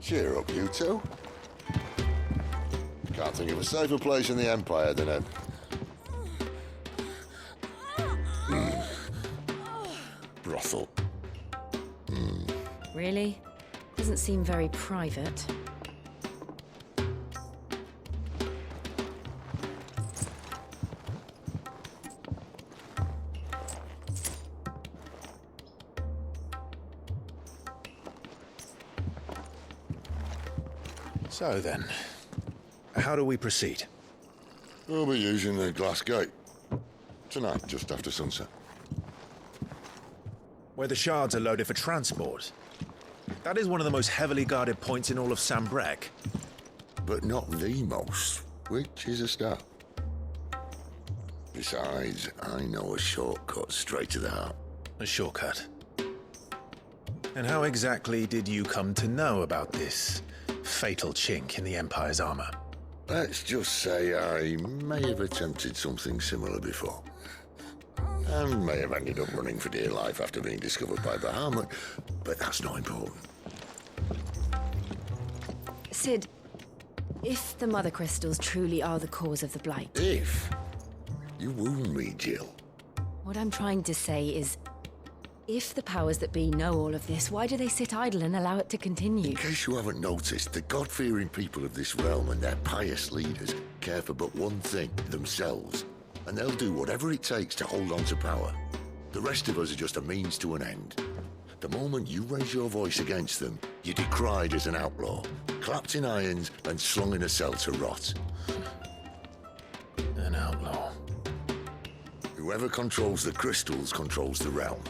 Cheer up, you two. Can't think of a safer place in the Empire than a... brothel. Really? Doesn't seem very private. So then, how do we proceed? We'll be using the glass gate. Tonight, just after sunset. Where the shards are loaded for transport. That is one of the most heavily guarded points in all of Sambrek. But not the most, which is a start. Besides, I know a shortcut straight to the heart. A shortcut. And how exactly did you come to know about this fatal chink in the Empire's armor? Let's just say I may have attempted something similar before. And may have ended up running for dear life after being discovered by Bahamut, but that's not important. Sid, if the Mother Crystals truly are the cause of the Blight... If? You wound me, Jill. What I'm trying to say is, if the powers that be know all of this, why do they sit idle and allow it to continue? In case you haven't noticed, the God-fearing people of this realm and their pious leaders care for but one thing, themselves. And they'll do whatever it takes to hold on to power. The rest of us are just a means to an end. The moment you raise your voice against them, you're decried as an outlaw, clapped in irons and slung in a cell to rot. An outlaw. Whoever controls the crystals controls the realm.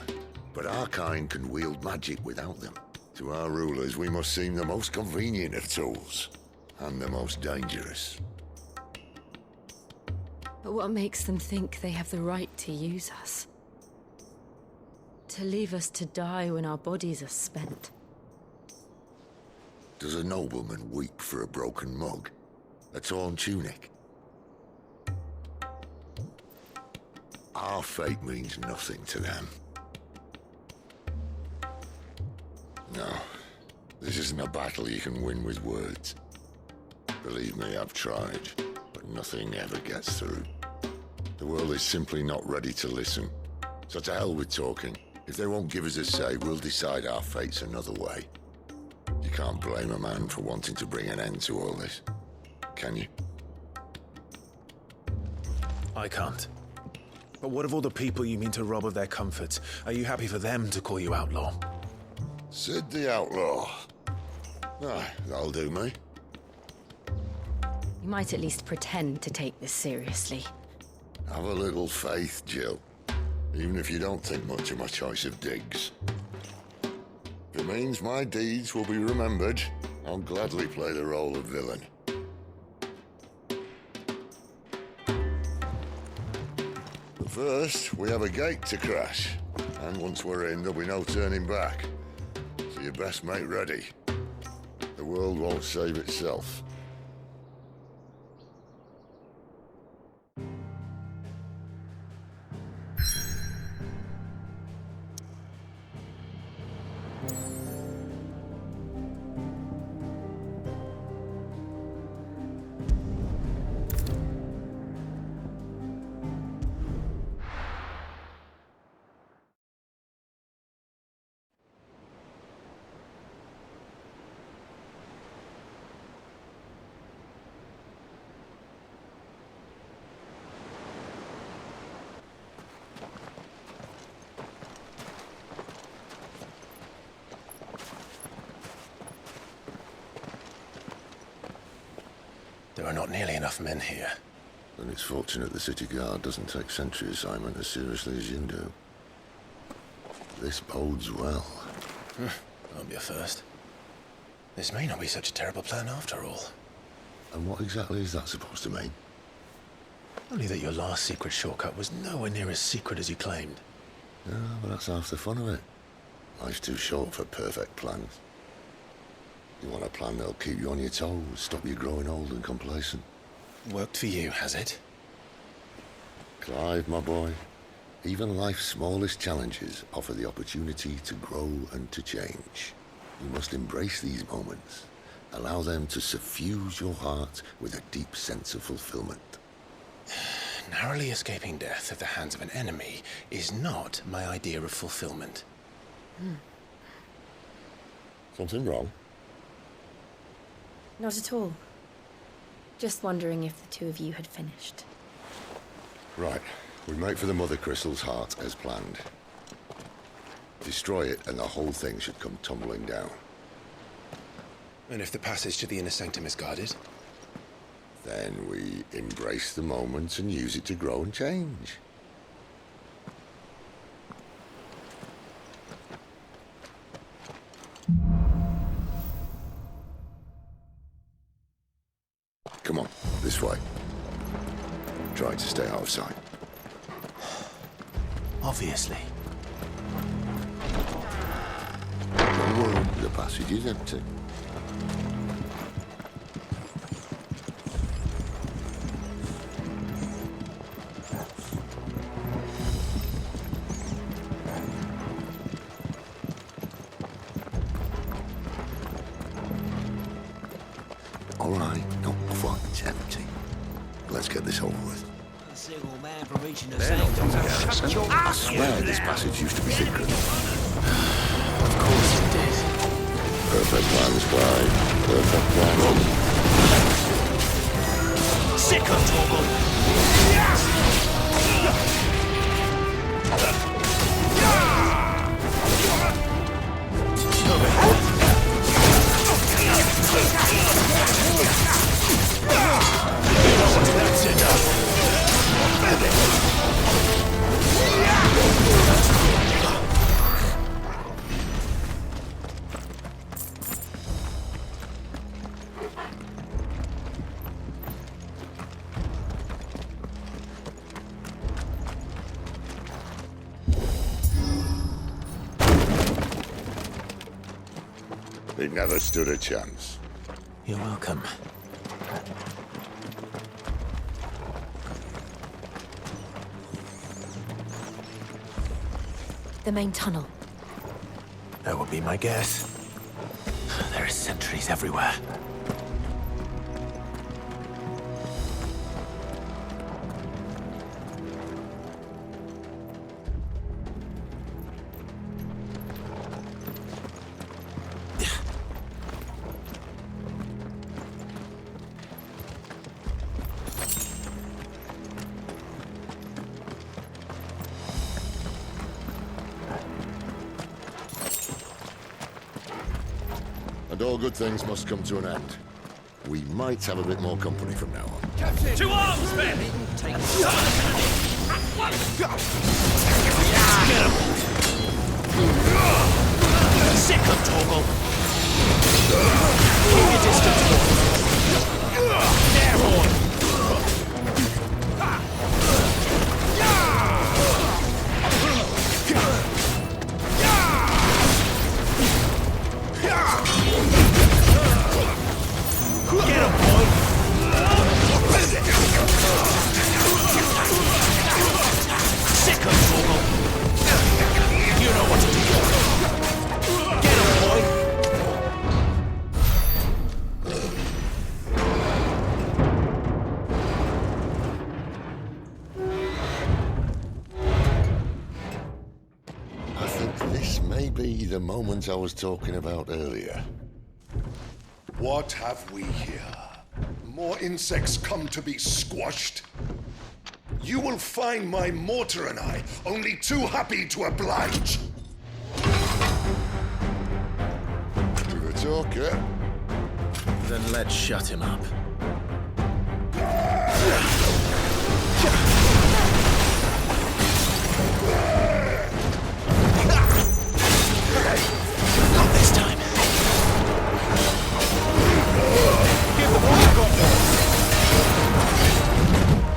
But our kind can wield magic without them. To our rulers, we must seem the most convenient of tools, and the most dangerous. But what makes them think they have the right to use us? To leave us to die when our bodies are spent? Does a nobleman weep for a broken mug? A torn tunic? Our fate means nothing to them. No, this isn't a battle you can win with words. Believe me, I've tried, but nothing ever gets through. The world is simply not ready to listen. So to hell with talking. If they won't give us a say, we'll decide our fates another way. You can't blame a man for wanting to bring an end to all this, can you? I can't. But what of all the people you mean to rob of their comforts? Are you happy for them to call you outlaw? Sid the Outlaw. Ah, that'll do me. You might at least pretend to take this seriously. Have a little faith, Jill. Even if you don't think much of my choice of digs. If it means my deeds will be remembered, I'll gladly play the role of villain. But first, we have a gate to crash. And once we're in, there'll be no turning back. So you best make ready. The world won't save itself. There are not nearly enough men here. Then it's fortunate the city guard doesn't take sentry assignment as seriously as you do. This bodes well. Won't be a first. This may not be such a terrible plan after all. And what exactly is that supposed to mean? Only that your last secret shortcut was nowhere near as secret as you claimed. Yeah, but that's half the fun of it. Life's too short for perfect plans. You want a plan that'll keep you on your toes, stop you growing old and complacent. Worked for you, has it? Clive, my boy, even life's smallest challenges offer the opportunity to grow and to change. You must embrace these moments. Allow them to suffuse your heart with a deep sense of fulfillment. Narrowly escaping death at the hands of an enemy is not my idea of fulfillment. Something wrong? Not at all. Just wondering if the two of you had finished. Right. We make for the Mother Crystal's heart as planned. Destroy it and the whole thing should come tumbling down. And if the passage to the inner sanctum is guarded? Then we embrace the moment and use it to grow and change. Come on, this way. Try to stay out of sight. Obviously. Don't worry, the passage is empty. All right, not quite empty. Let's get this over with. I swear this passage used to be secret. Of course it did. Perfect plans, Clive. Perfect plans. Sick of trouble! That's enough. He never stood a chance. You're welcome. The main tunnel. That would be my guess. There are sentries everywhere. And all good things must come to an end. We might have a bit more company from now on. Captain! To arms, men! Take Sick of Toggle! Keep your distance! There, boy! Get him, boy! Sick of Toggle! You know what to do! Get him, boy! I think this may be the moment I was talking about earlier. What have we here? More insects come to be squashed? You will find my mortar and I only too happy to oblige. To the talker. Then let's shut him up. Not this time.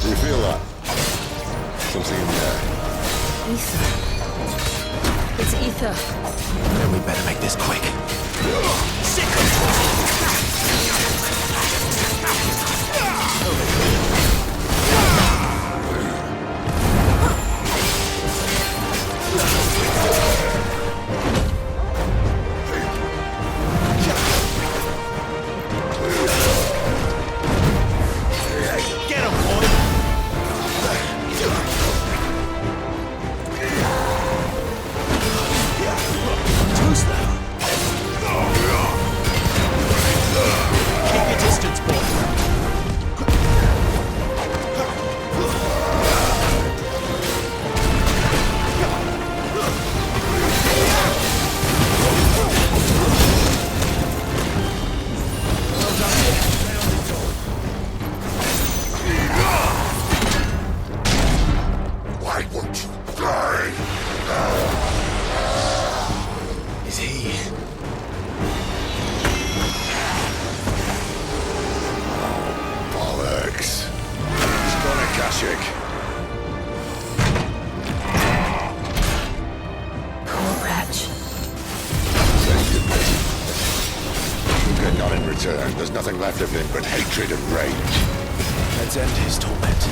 Do you feel that? Something in there. Ether. It's ether. Then we better make this quick. Sick of magic. Poor wretch. You get none in return. There's nothing left of him but hatred and rage. Let's end his torment.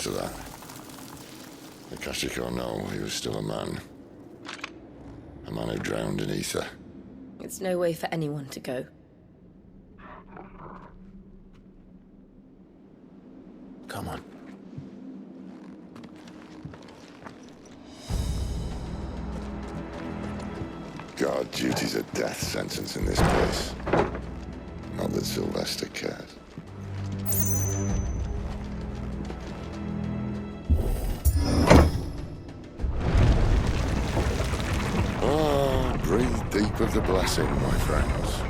To that. Akashic or no, he was still a man. A man who drowned in ether. It's no way for anyone to go. Come on. God, duty's a death sentence in this place. Not that Sylvester cares. Breathe deep of the blessing, my friends.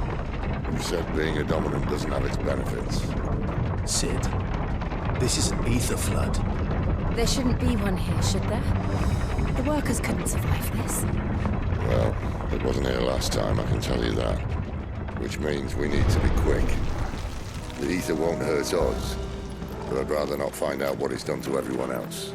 You said being a dominant doesn't have its benefits. Sid, this is an ether flood. There shouldn't be one here, should there? The workers couldn't survive this. Well, it wasn't here last time, I can tell you that. Which means we need to be quick. The ether won't hurt us, but I'd rather not find out what it's done to everyone else.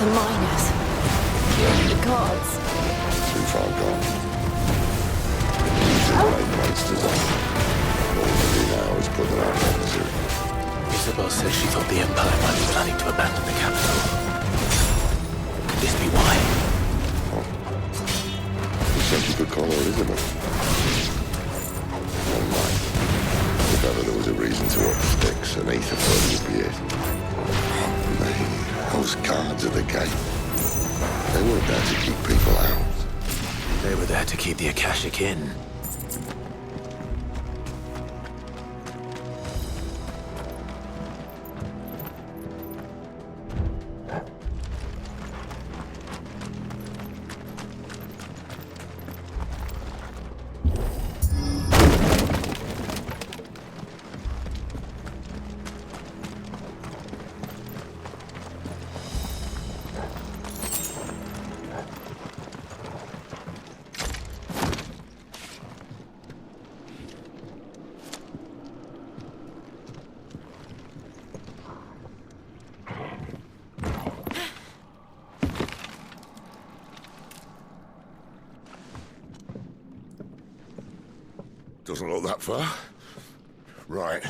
The miners. The gods. Too far gone. These are great monsters on. All we do now is put them out of their misery. Isabel says she thought the Empire might be planning to abandon the capital. Could this be why? Oh. You said you could call her Elizabeth. Never mind. If ever there was a reason to up sticks, an ether flood would be it. Oh, man. Those guards at the gate. They weren't there to keep people out. They were there to keep the Akashic in. doesn't look that far. Right.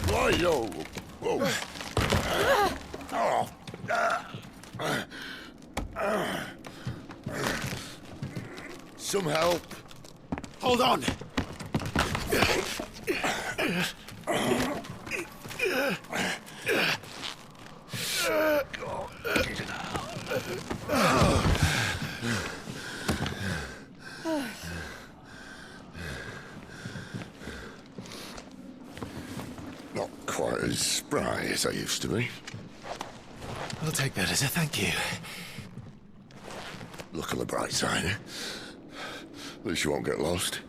Whoa, whoa. Some help. Hold on! Not quite as spry as I used to be. I'll take that as a thank you. Look on the bright side. At least you won't get lost.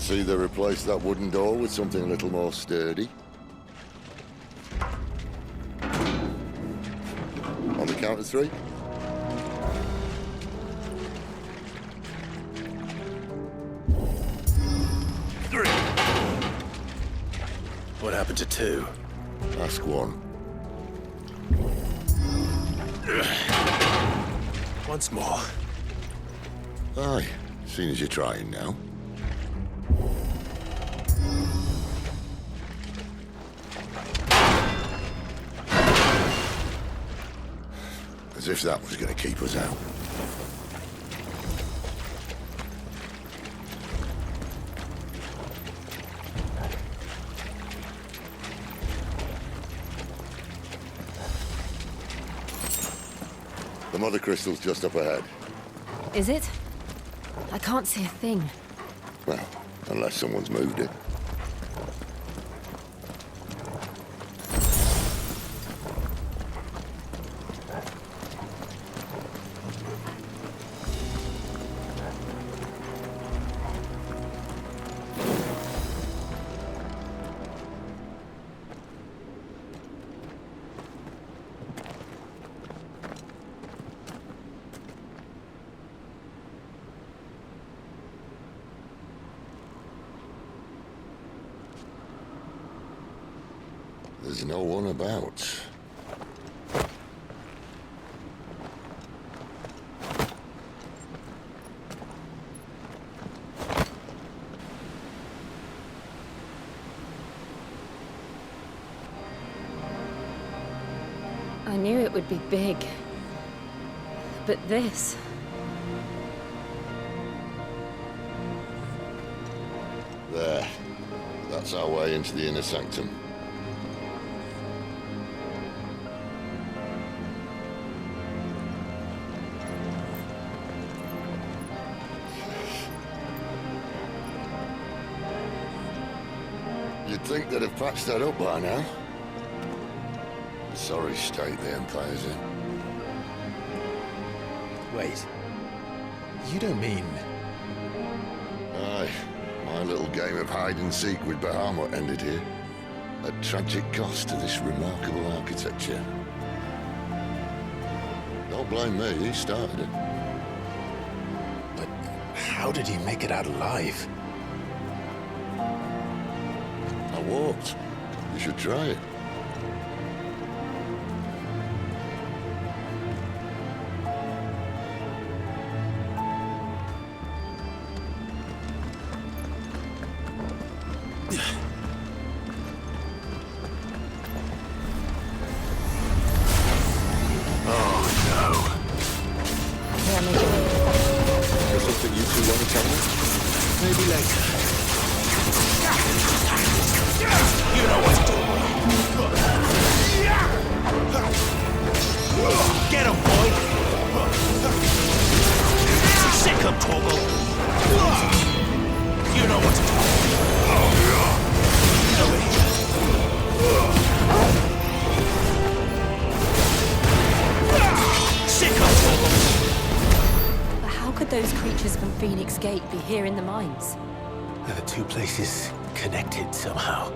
see they replaced that wooden door with something a little more sturdy. On the count of 3. What happened to 2? Ask 1. Once more. Aye, seeing as you're trying now. As if that was going to keep us out. The mother crystal's just up ahead. Is it? I can't see a thing. Well, unless someone's moved it. There's no one about. I knew it would be big. But this... There. That's our way into the inner sanctum. You'd think they'd have patched that up by now. Sorry state the Empire's in. Wait. You don't mean... Aye. My little game of hide-and-seek with Bahamut ended here. At tragic cost to this remarkable architecture. Don't blame me, he started it. But how did he make it out alive? I walked. You should try it. Is there something you two want to tell me? Maybe later. You know what to do. Get him, boy! Sick him, Toggle! You know what to do. Sick him, Toggle! But how could those creatures from Phoenix Gate be here in the mines? Are the two places connected somehow?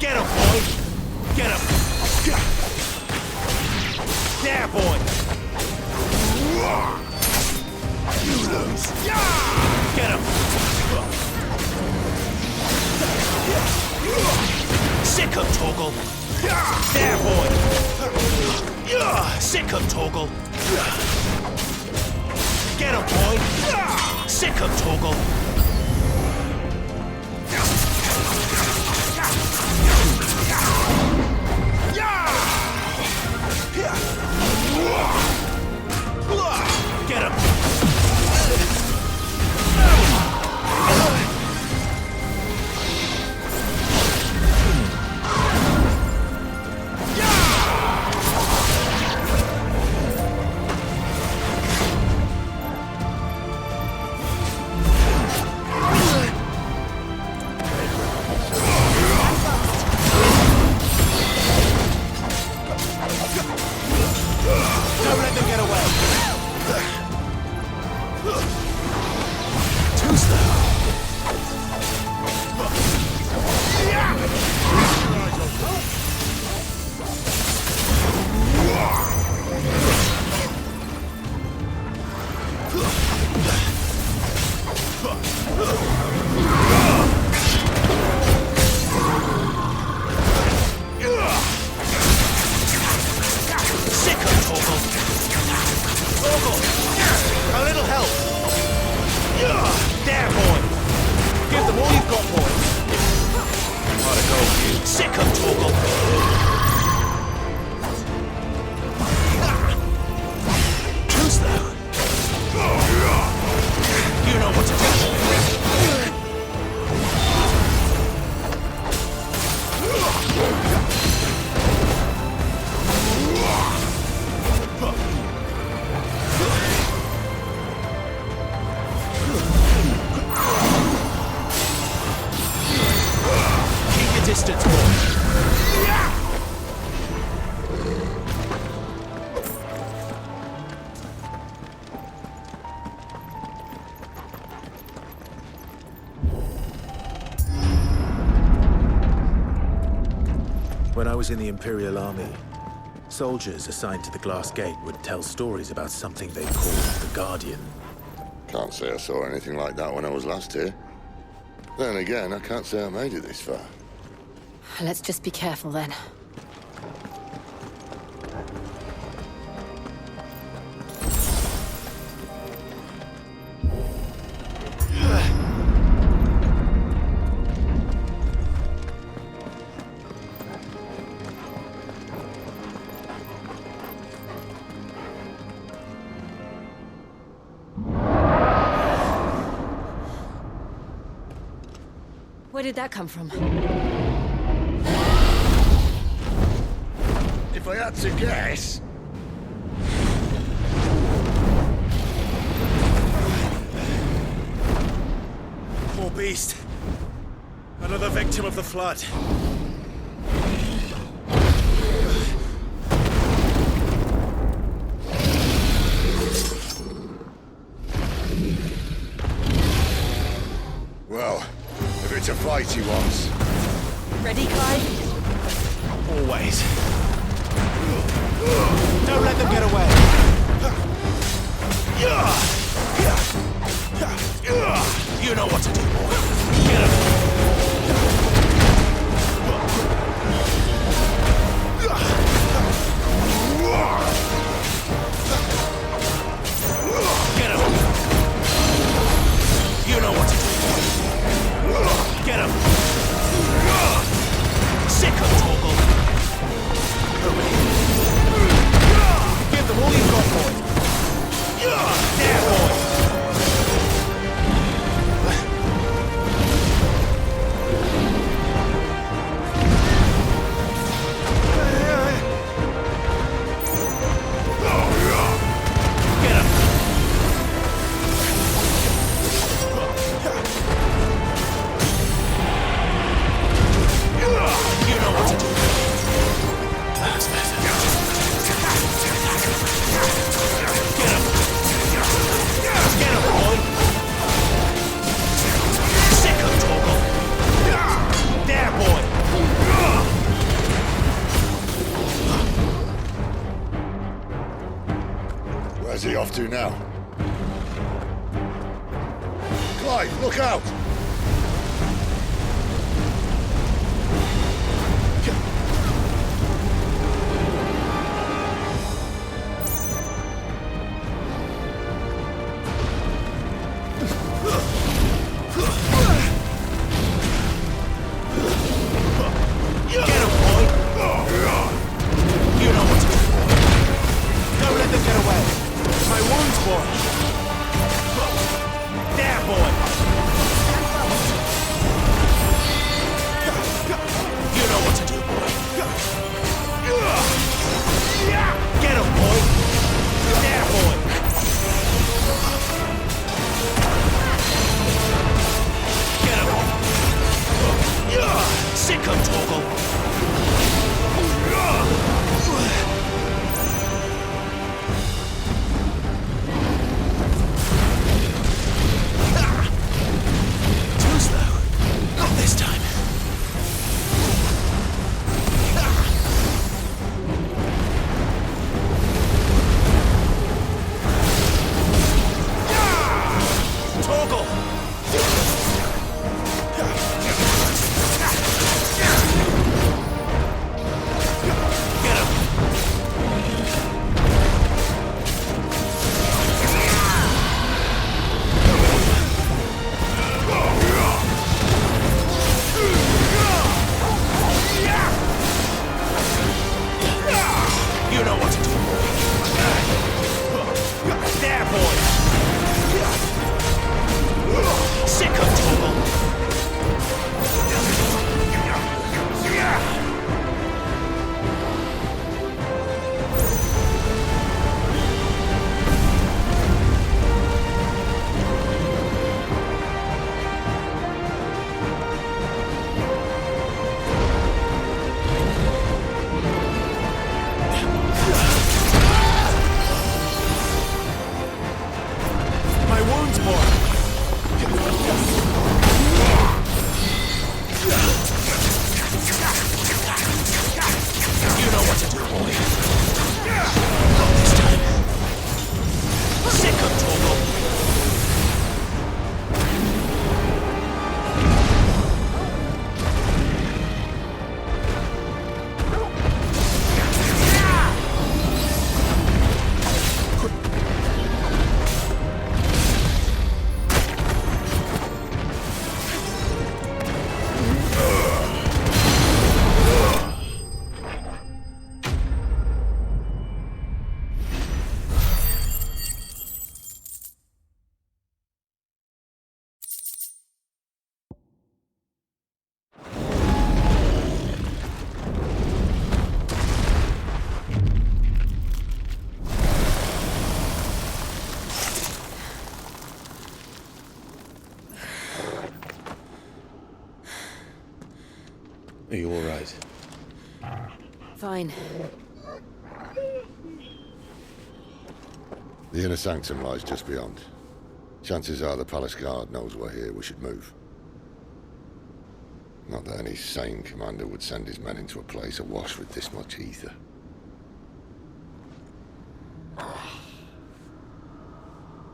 Get him, boy! Get him! There, boy! You lose! Get him! Sick him, Toggle! There, boy! Sick him, Toggle! Get him, boy! Sick him, Toggle! Yeah! When I was in the Imperial Army, soldiers assigned to the Glass Gate would tell stories about something they called the Guardian. Can't say I saw anything like that when I was last here. Then again, I can't say I made it this far. Let's just be careful then. Where did that come from? If I had to guess... Poor beast. Another victim of the flood. Well, if it's a fight he wants. Ready, Clive? Always. Don't let them get away. You know what to do, boy. Get him. Get him. You know what to do, boy. Get him. Sick of Toggle. Give them all you've got, boy. There, boy. Where's he off to now? Clive, look out! Fine. The inner sanctum lies just beyond. Chances are the palace guard knows we're here. We should move. Not that any sane commander would send his men into a place awash with this much ether.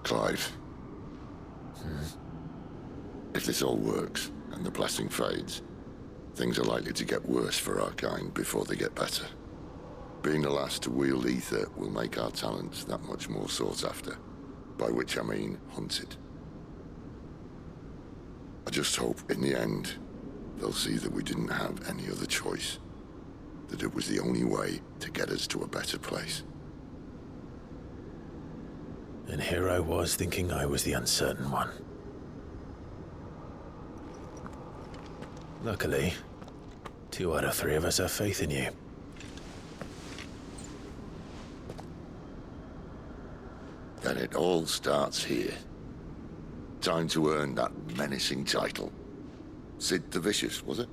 Clive. If this all works, and the blessing fades, things are likely to get worse for our kind before they get better. Being the last to wield ether will make our talents that much more sought after, by which I mean hunted. I just hope, in the end, they'll see that we didn't have any other choice, that it was the only way to get us to a better place. And here I was thinking I was the uncertain one. Luckily, 2 out of 3 of us have faith in you. Then it all starts here. Time to earn that menacing title. Sid the Vicious, was it?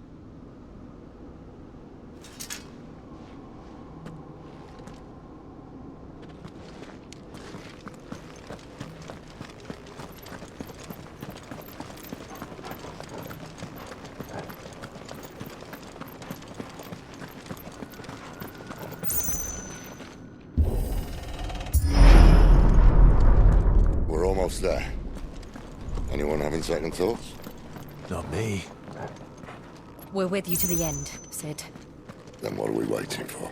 We're almost there. Anyone having second thoughts? Not me. We're with you to the end, Sid. Then what are we waiting for?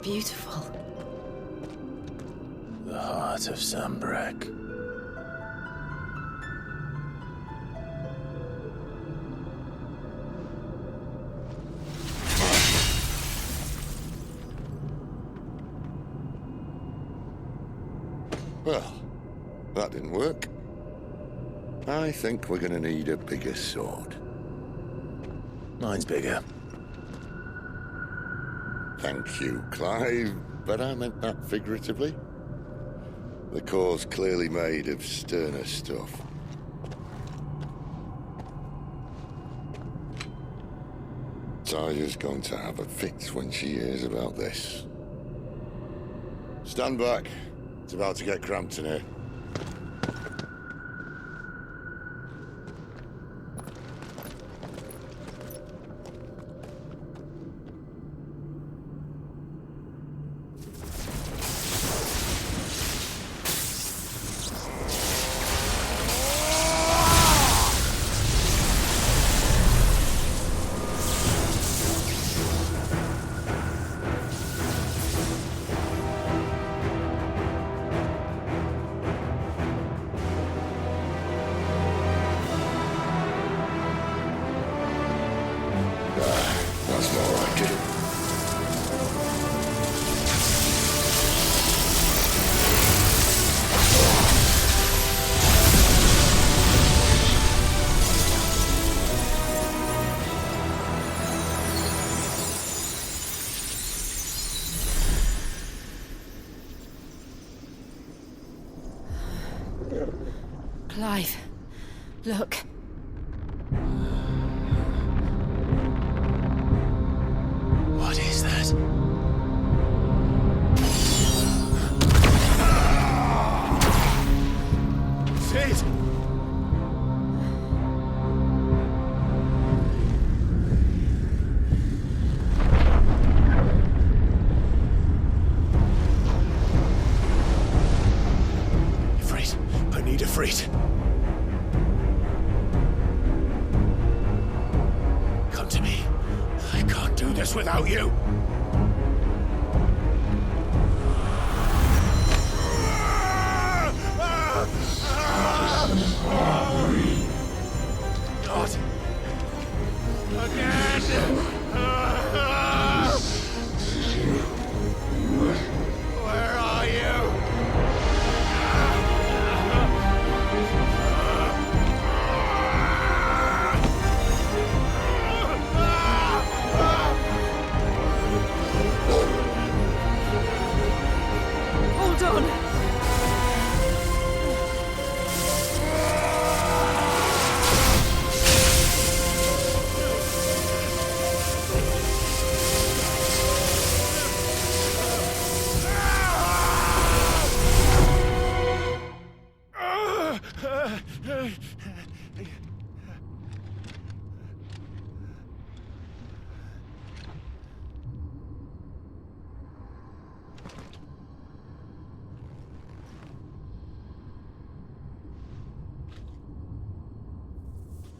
Beautiful. The heart of Zambrek. Well, that didn't work. I think we're gonna need a bigger sword. Mine's bigger. Thank you, Clive, but I meant that figuratively. The core's clearly made of sterner stuff. Taya's going to have a fit when she hears about this. Stand back. It's about to get cramped in here. That's more like it. Clive, look. What is that? Sid! Ifrit, I need Ifrit. do this without you. Not again. Where are you? Hold on!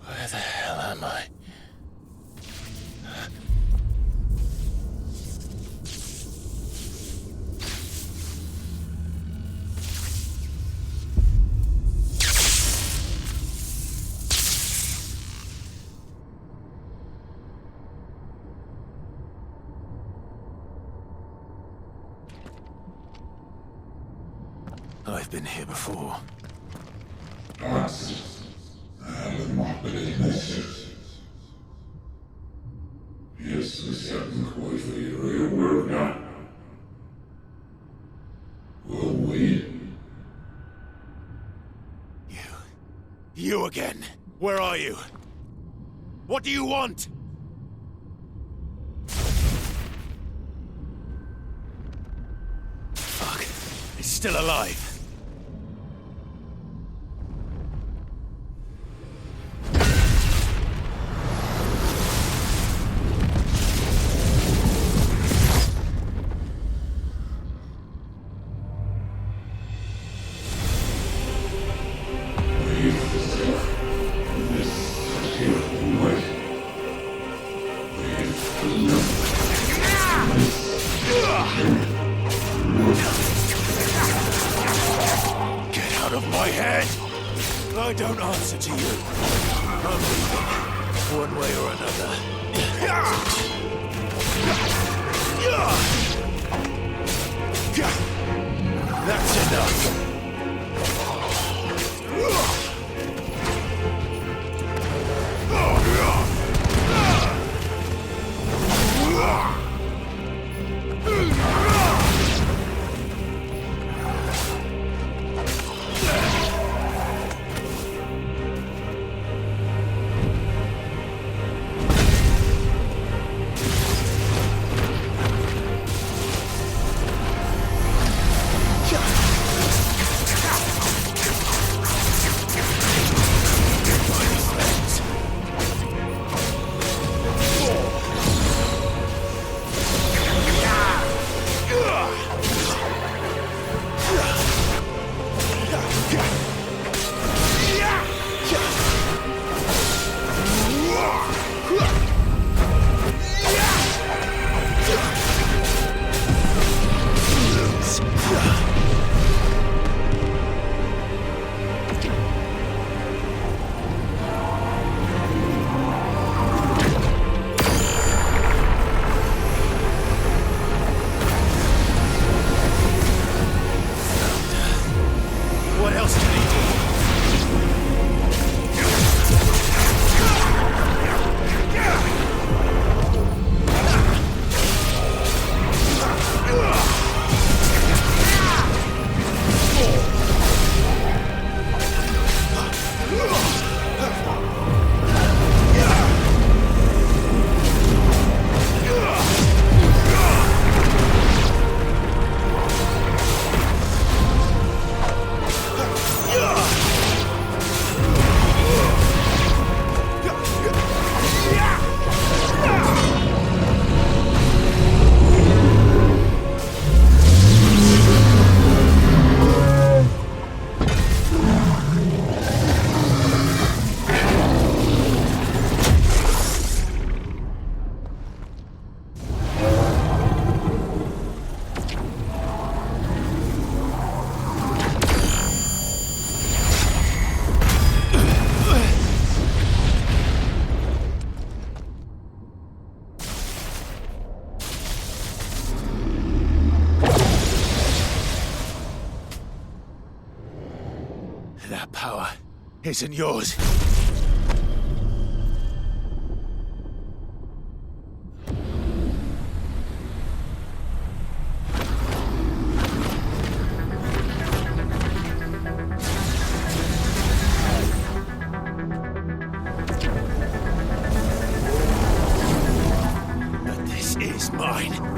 Where the hell am I? I've been here before. You again. Where are you? What do you want? Fuck. He's still alive. Get out of my head! I don't answer to you. I'm leaving, one way or another. That's enough. isn't yours. But this is mine.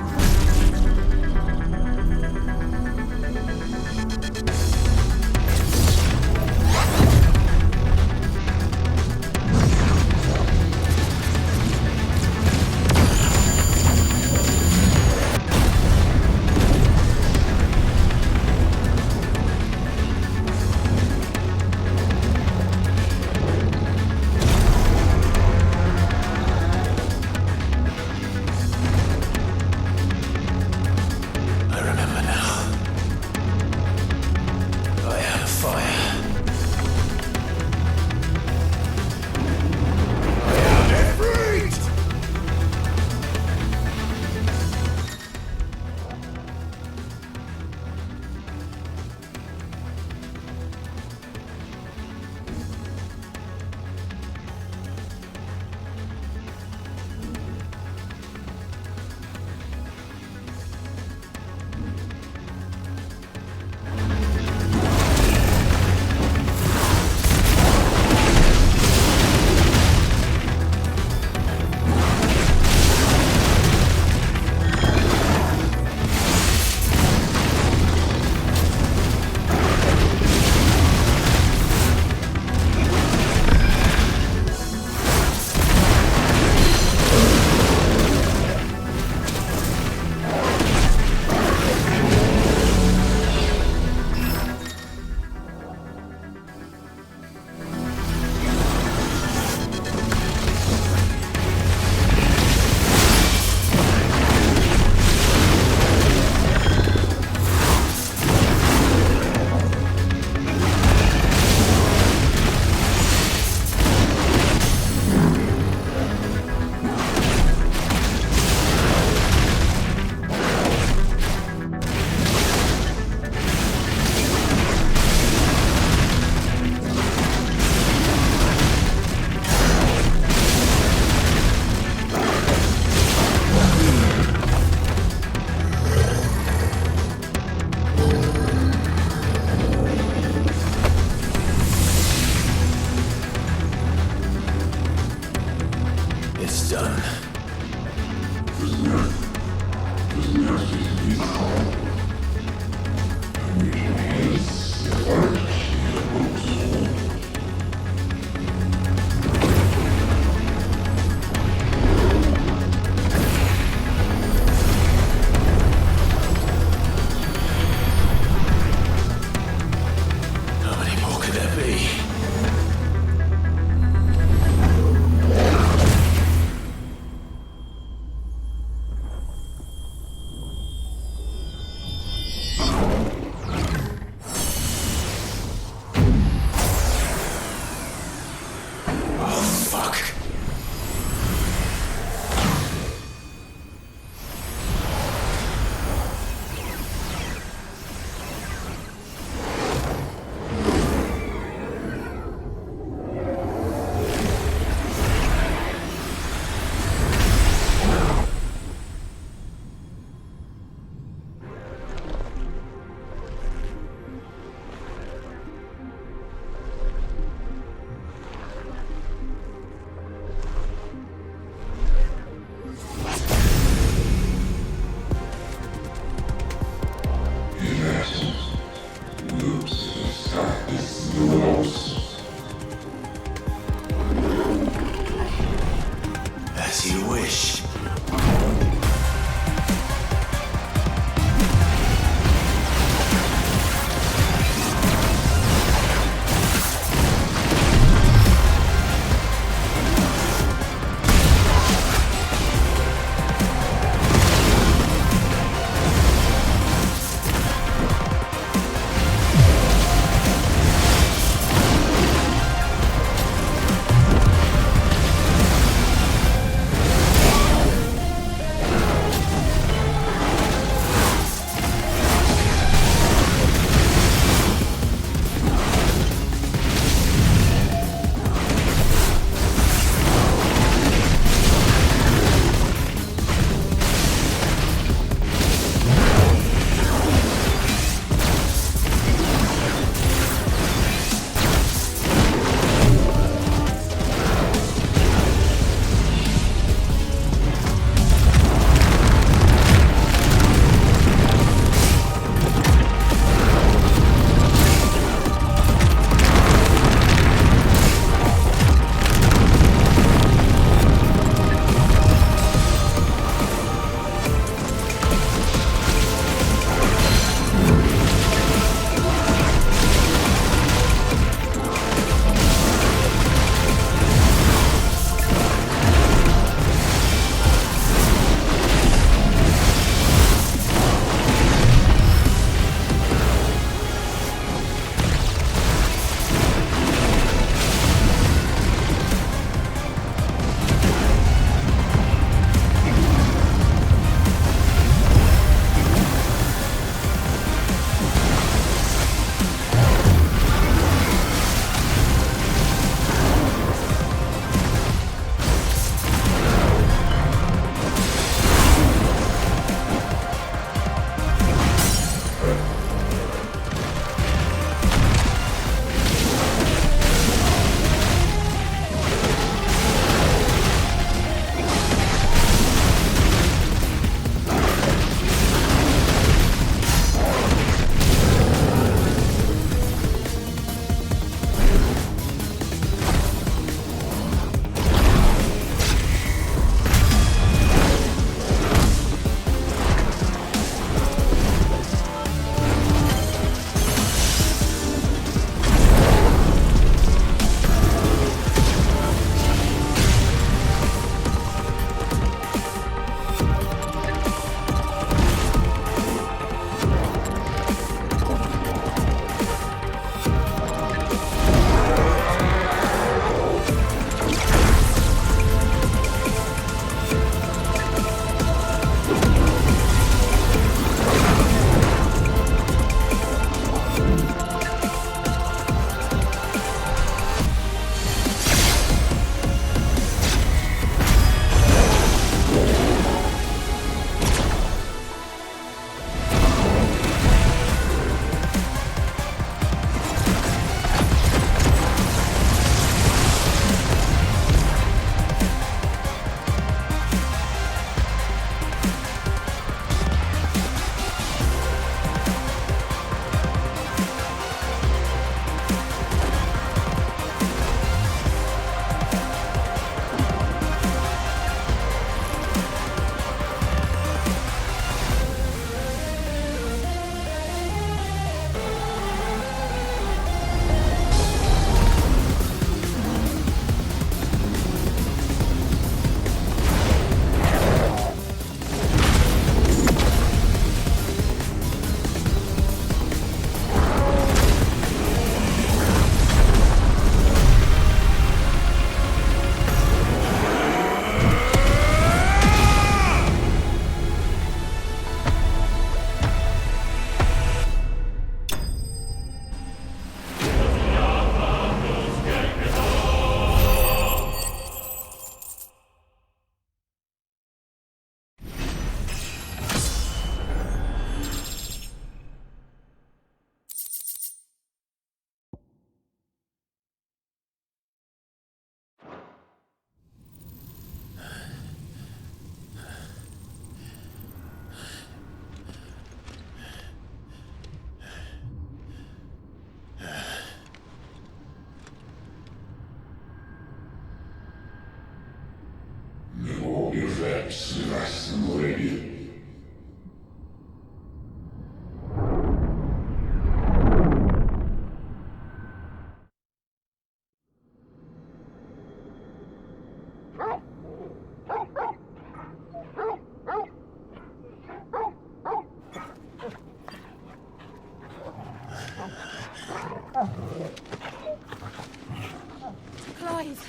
Clive!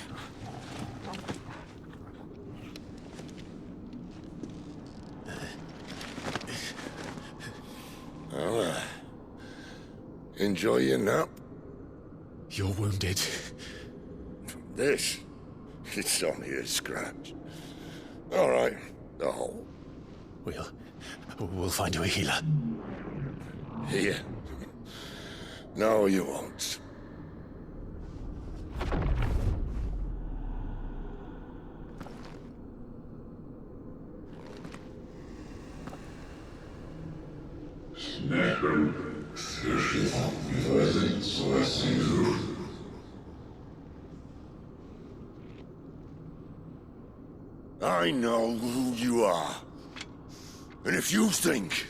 Enjoy your nap? You're wounded. This? It's only a scratch. All right, the hole. We'll find you a healer. Here. No, you won't. I know who you are. And if you think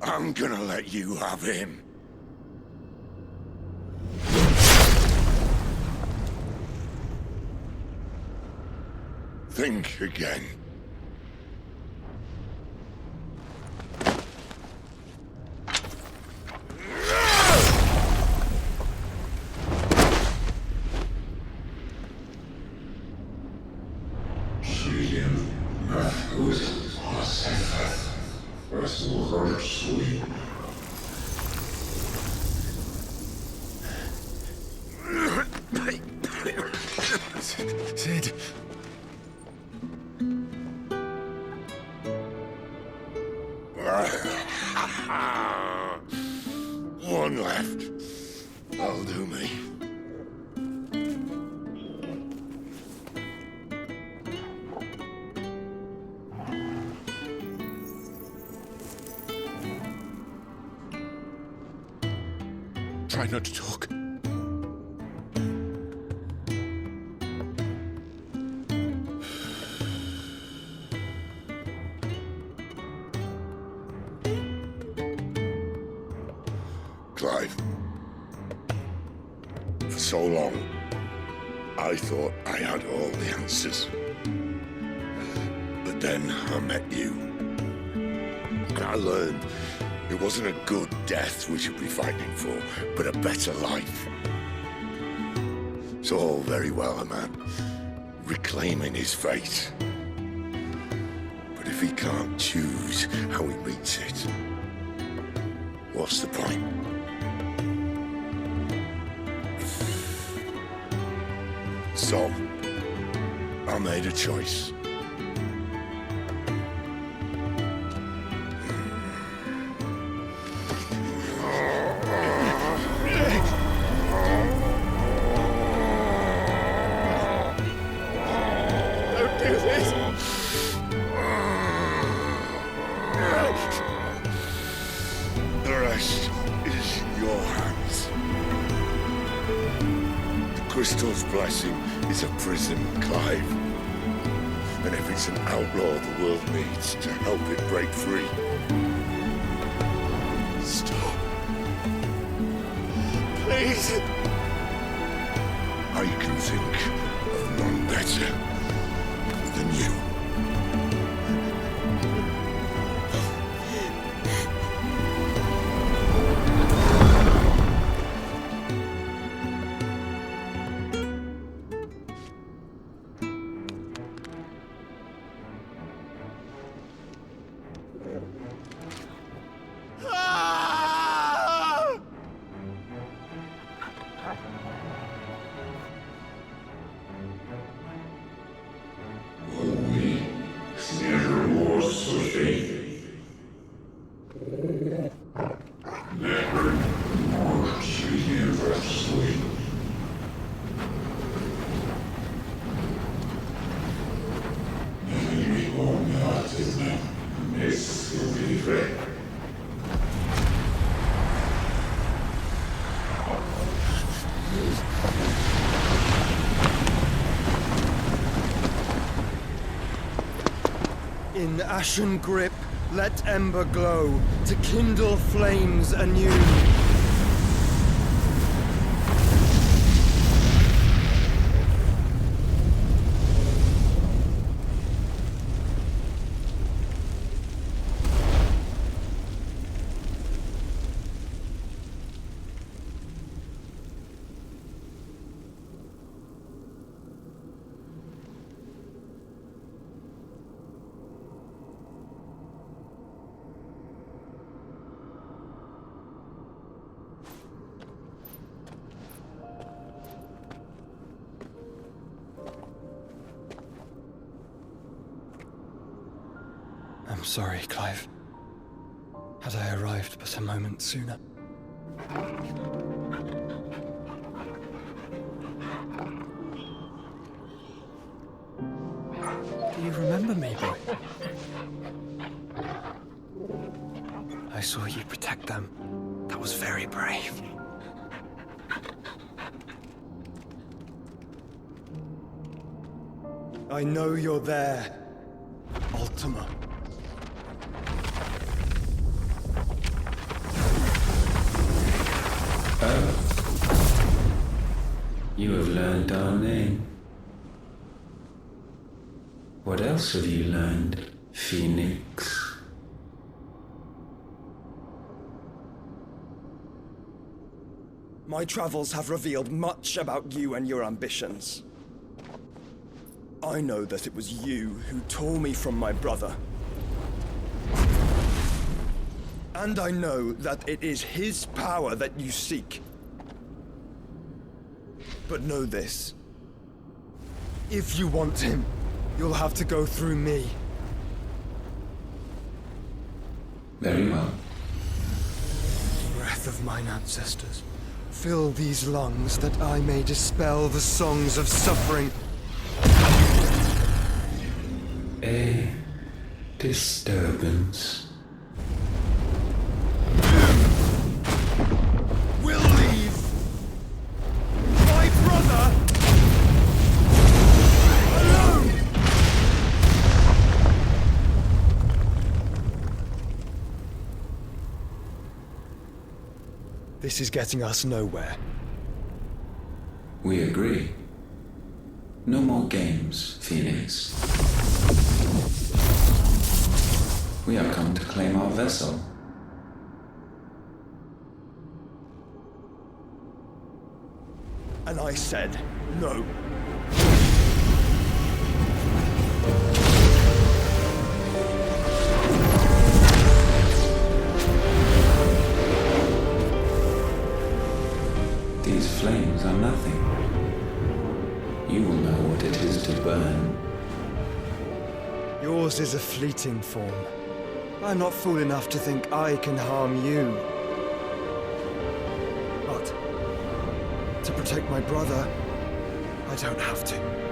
I'm gonna let you have him... think again. Sid. One left. That'll do me. Try not to talk. Clive. For so long, I thought I had all the answers. But then I met you. And I learned it wasn't a good death we should be fighting for, but a better life. It's all very well, a man reclaiming his fate. But if he can't choose how he meets it, what's the point? So, I made a choice. Don't do this! The rest is in your hands. The crystal's blessing is a prison, Clive. And if it's an outlaw the world needs to help it break free. Stop. Please. I can think of none better than you. We In ashen grip, let ember glow to kindle flames anew. I'm sorry, Clive. Had I arrived but a moment sooner. Do you remember me, boy? I saw you protect them. That was very brave. I know you're there, Ultima. You have learned our name. What else have you learned, Phoenix? My travels have revealed much about you and your ambitions. I know that it was you who tore me from my brother. And I know that it is his power that you seek. But know this. If you want him, you'll have to go through me. Very well. Breath of mine ancestors, fill these lungs that I may dispel the songs of suffering. A disturbance. We'll leave my brother alone! This is getting us nowhere. We agree. No more games, Phoenix. We have come to claim our vessel. And I said no. These flames are nothing. You will know what it is to burn. Yours is a fleeting form. I'm not fool enough to think I can harm you. But to protect my brother, I don't have to.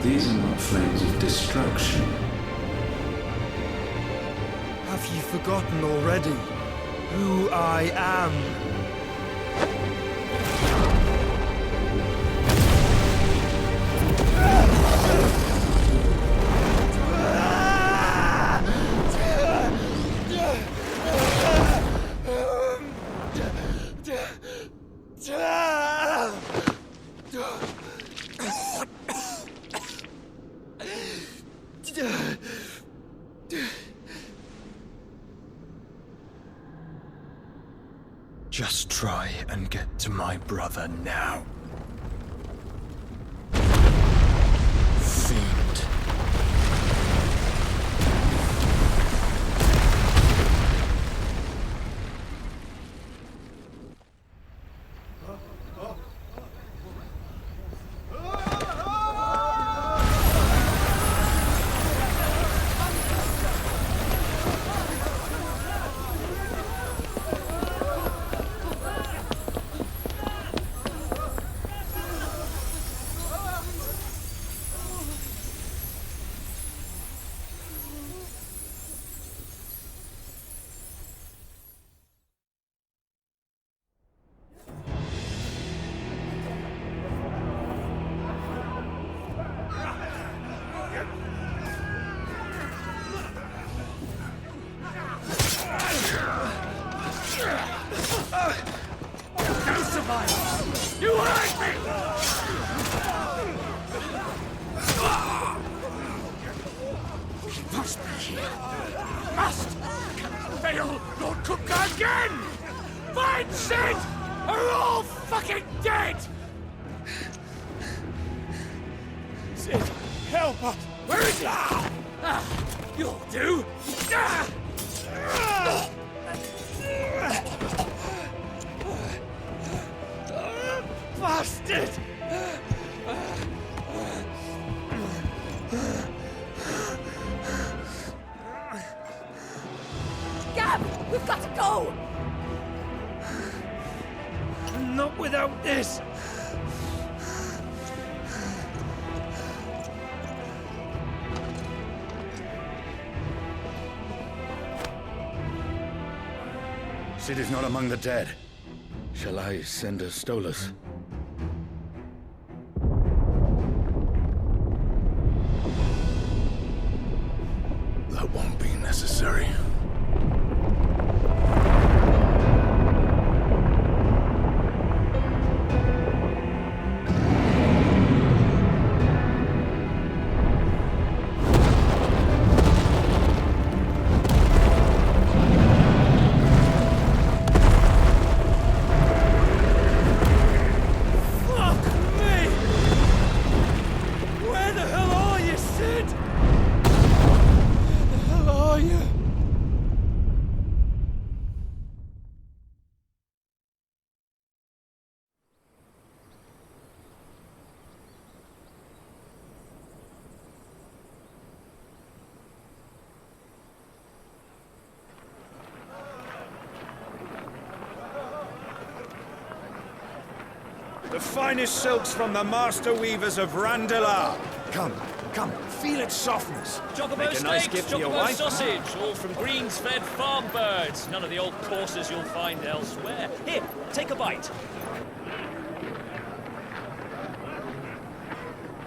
These are not flames of destruction. Have you forgotten already who I am? Just try and get to my brother now. Fiend. Sid, help us! Where is he? You'll do! Bastard! Gab, we've got to go! Not without this! Sid is not among the dead. Shall I send a Stolas? That won't be necessary. The finest silks from the master weavers of Randalar. Come, come, feel its softness. Chocobo Make a nice steaks, gift for your chocobo wife. sausage, all from greens-fed farm birds. None of the old courses you'll find elsewhere. Here, take a bite.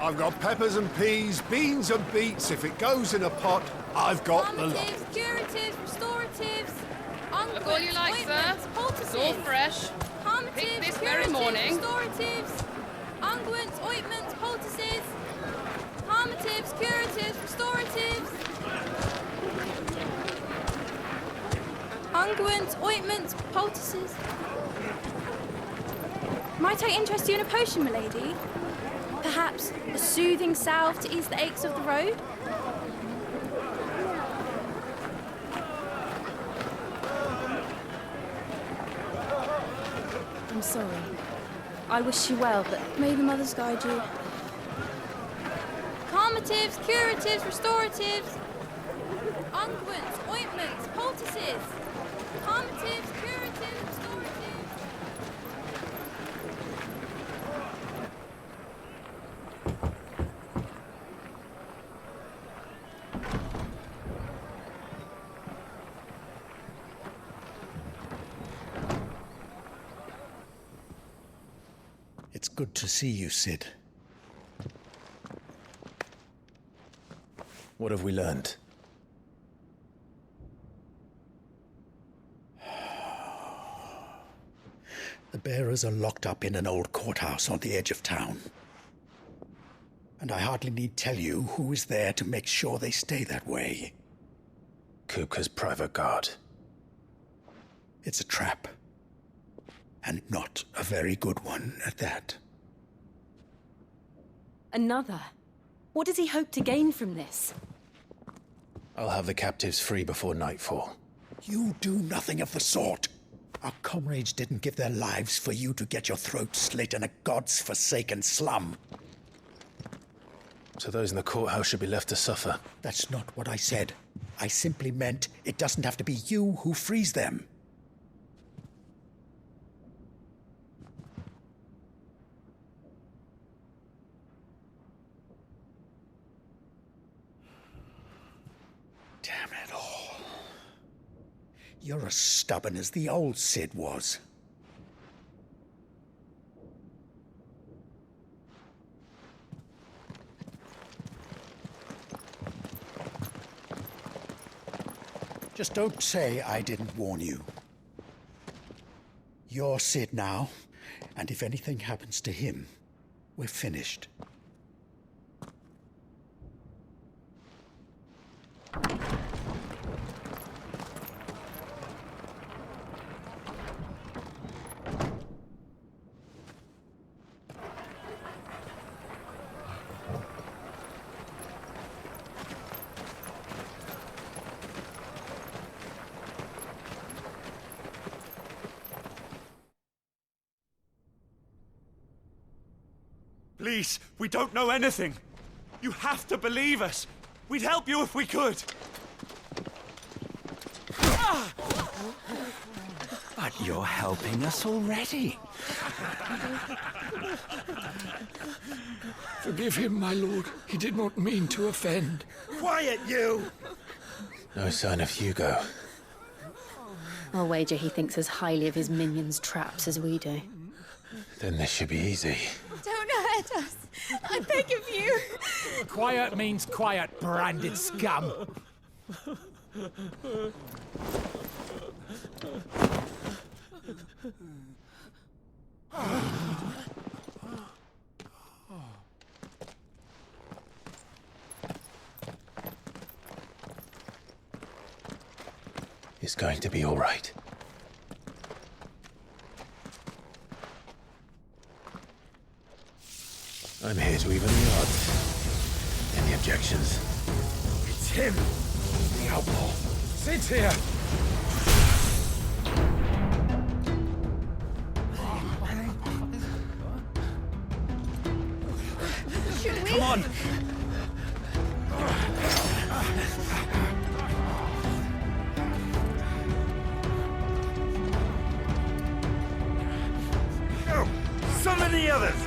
I've got peppers and peas, beans and beets. If it goes in a pot, I've got the lot. Calmatives, curatives, restoratives, unguents, Look all you like, sir. ointments, It's poultices. all fresh. Calmatives, Picked this very curatives, morning. restoratives, unguents, ointments, poultices. Calmatives, curatives, restoratives. Unguents, ointments, poultices. Might I interest you in a potion, milady? Perhaps a soothing salve to ease the aches of the road? I'm sorry. I wish you well, but may the mothers guide you. Calmatives, curatives, restoratives. Unguents, ointments, poultices. Calmatives, curatives, restoratives. It's good to see you, Sid. What have we learned? The bearers are locked up in an old courthouse on the edge of town. And I hardly need tell you who is there to make sure they stay that way. Kupka's private guard. It's a trap. And not a very good one at that. Another? What does he hope to gain from this? I'll have the captives free before nightfall. You do nothing of the sort. Our comrades didn't give their lives for you to get your throat slit in a god's forsaken slum. So those in the courthouse should be left to suffer. That's not what I said. I simply meant it doesn't have to be you who frees them. Damn it all. You're as stubborn as the old Sid was. Just don't say I didn't warn you. You're Sid now, and if anything happens to him, we're finished. Please, we don't know anything. You have to believe us. We'd help you if we could. But you're helping us already. Forgive him, my lord. He did not mean to offend. Quiet, you! No sign of Hugo. I'll wager he thinks as highly of his minions' traps as we do. Then this should be easy. Don't hurt us. I beg of you. Quiet means quiet, branded scum. It's going to be all right. I'm here to even the odds. Any objections? It's him, the outlaw. Sit here. Should we? Come on. Go! Summon the others!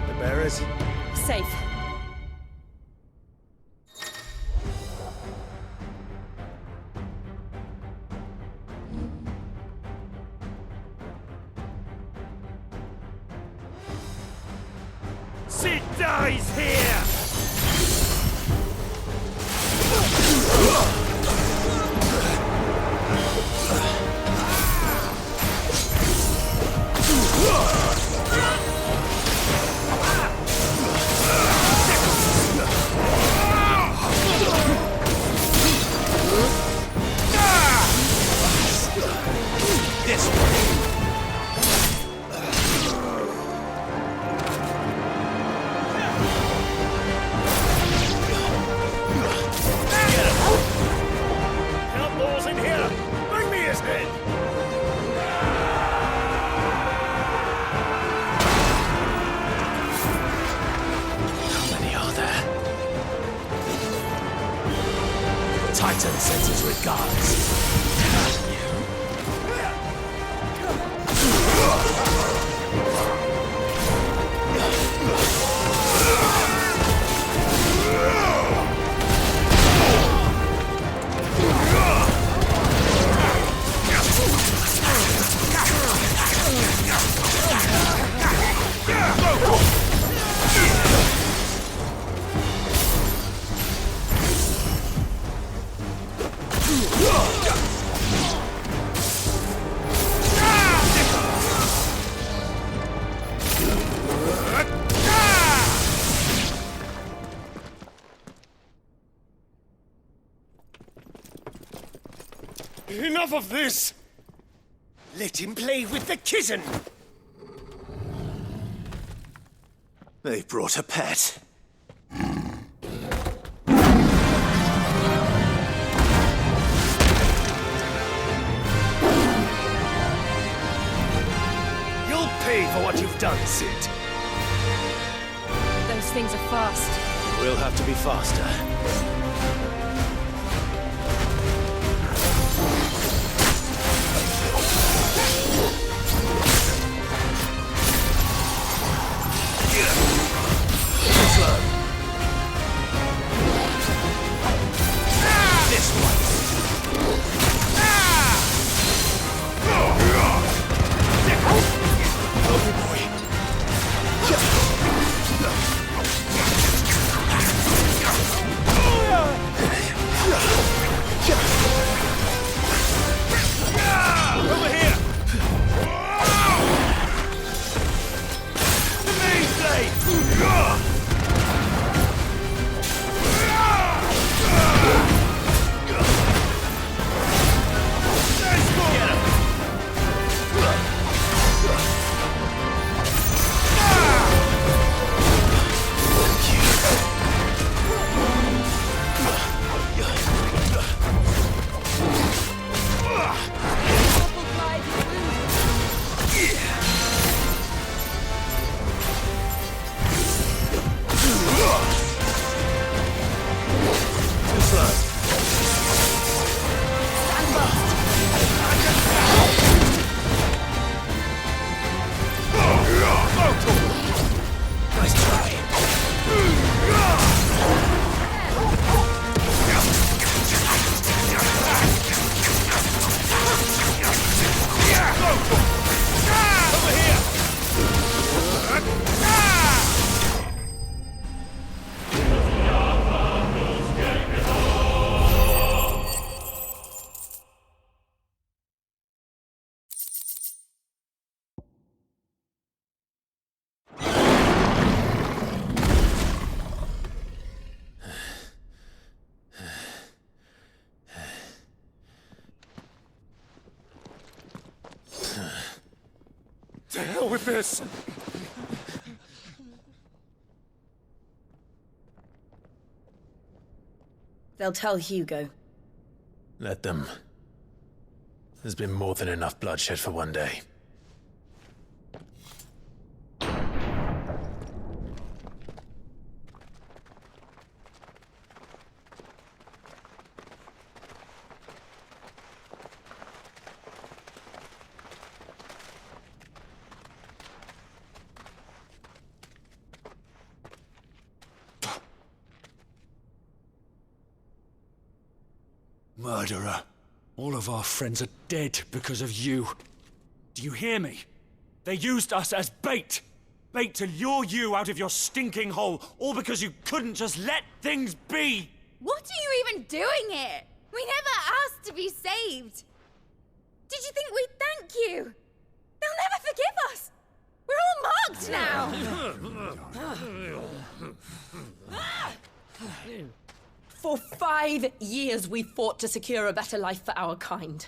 The bearers? Safe. Sid dies here! This way. Outlaws in here! Bring me his head! How many are there? Titan sends his regards. Enough of this! Let him play with the kitten! They brought a pet. You'll pay for what you've done, Sid. Those things are fast. We'll have to be faster. Oh! To hell with this! They'll tell Hugo. Let them. There's been more than enough bloodshed for one day. Murderer. All of our friends are dead because of you. Do you hear me? They used us as bait. Bait to lure you out of your stinking hole, all because you couldn't just let things be. What are you even doing here? We never asked to be saved. Did you think we'd thank you? They'll never forgive us. We're all marked now. For 5 years we fought to secure a better life for our kind.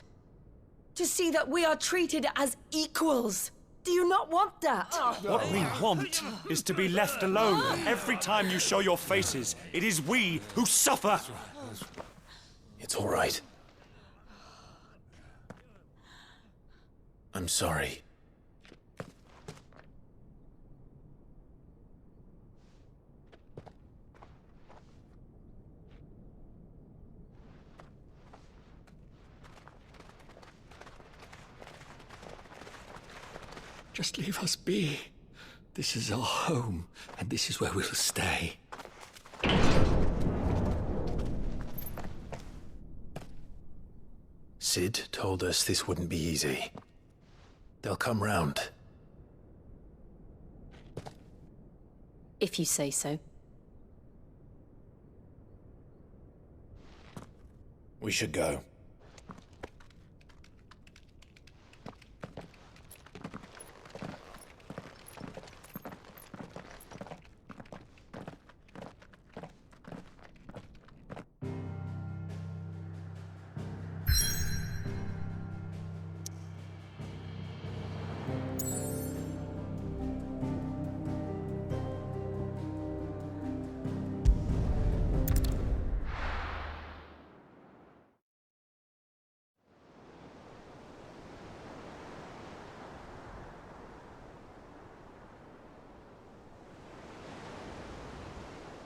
To see that we are treated as equals. Do you not want that? What we want is to be left alone. Every time you show your faces, it is we who suffer. It's all right. I'm sorry. Just leave us be. This is our home, and this is where we'll stay. Sid told us this wouldn't be easy. They'll come round. If you say so. We should go.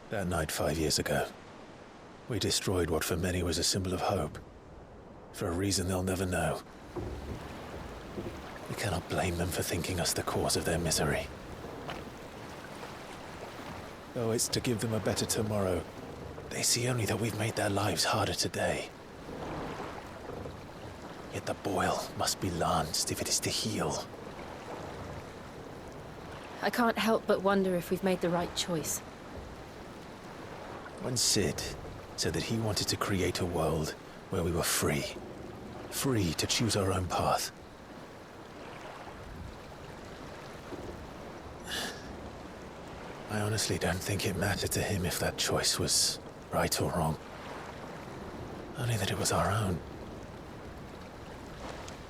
That night 5 years ago, we destroyed what for many was a symbol of hope. For a reason they'll never know. We cannot blame them for thinking us the cause of their misery. Though it's to give them a better tomorrow, they see only that we've made their lives harder today. Yet the boil must be lanced if it is to heal. I can't help but wonder if we've made the right choice. When Sid said that he wanted to create a world where we were free. Free to choose our own path. I honestly don't think it mattered to him if that choice was right or wrong. Only that it was our own.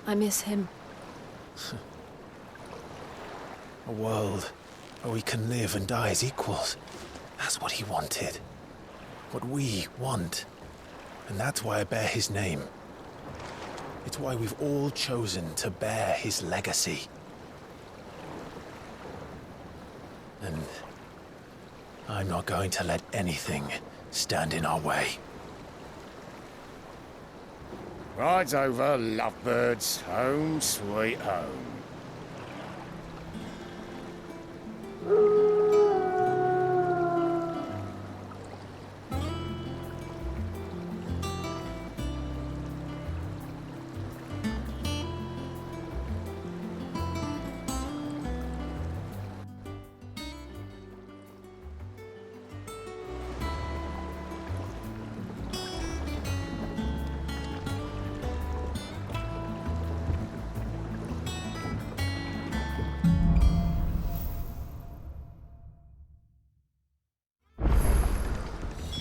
I miss him. A world where we can live and die as equals. That's what he wanted. What we want. And that's why I bear his name. It's why we've all chosen to bear his legacy. And I'm not going to let anything stand in our way. Rides over, lovebirds, home sweet home.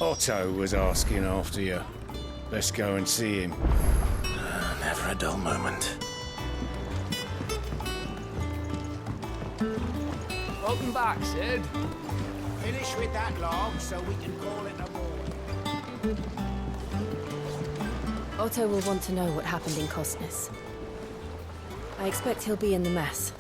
Otto was asking after you. Let's go and see him. Never a dull moment. Welcome back, Sid. Finish with that log so we can call it a morning. Otto will want to know what happened in Cosness. I expect he'll be in the mess.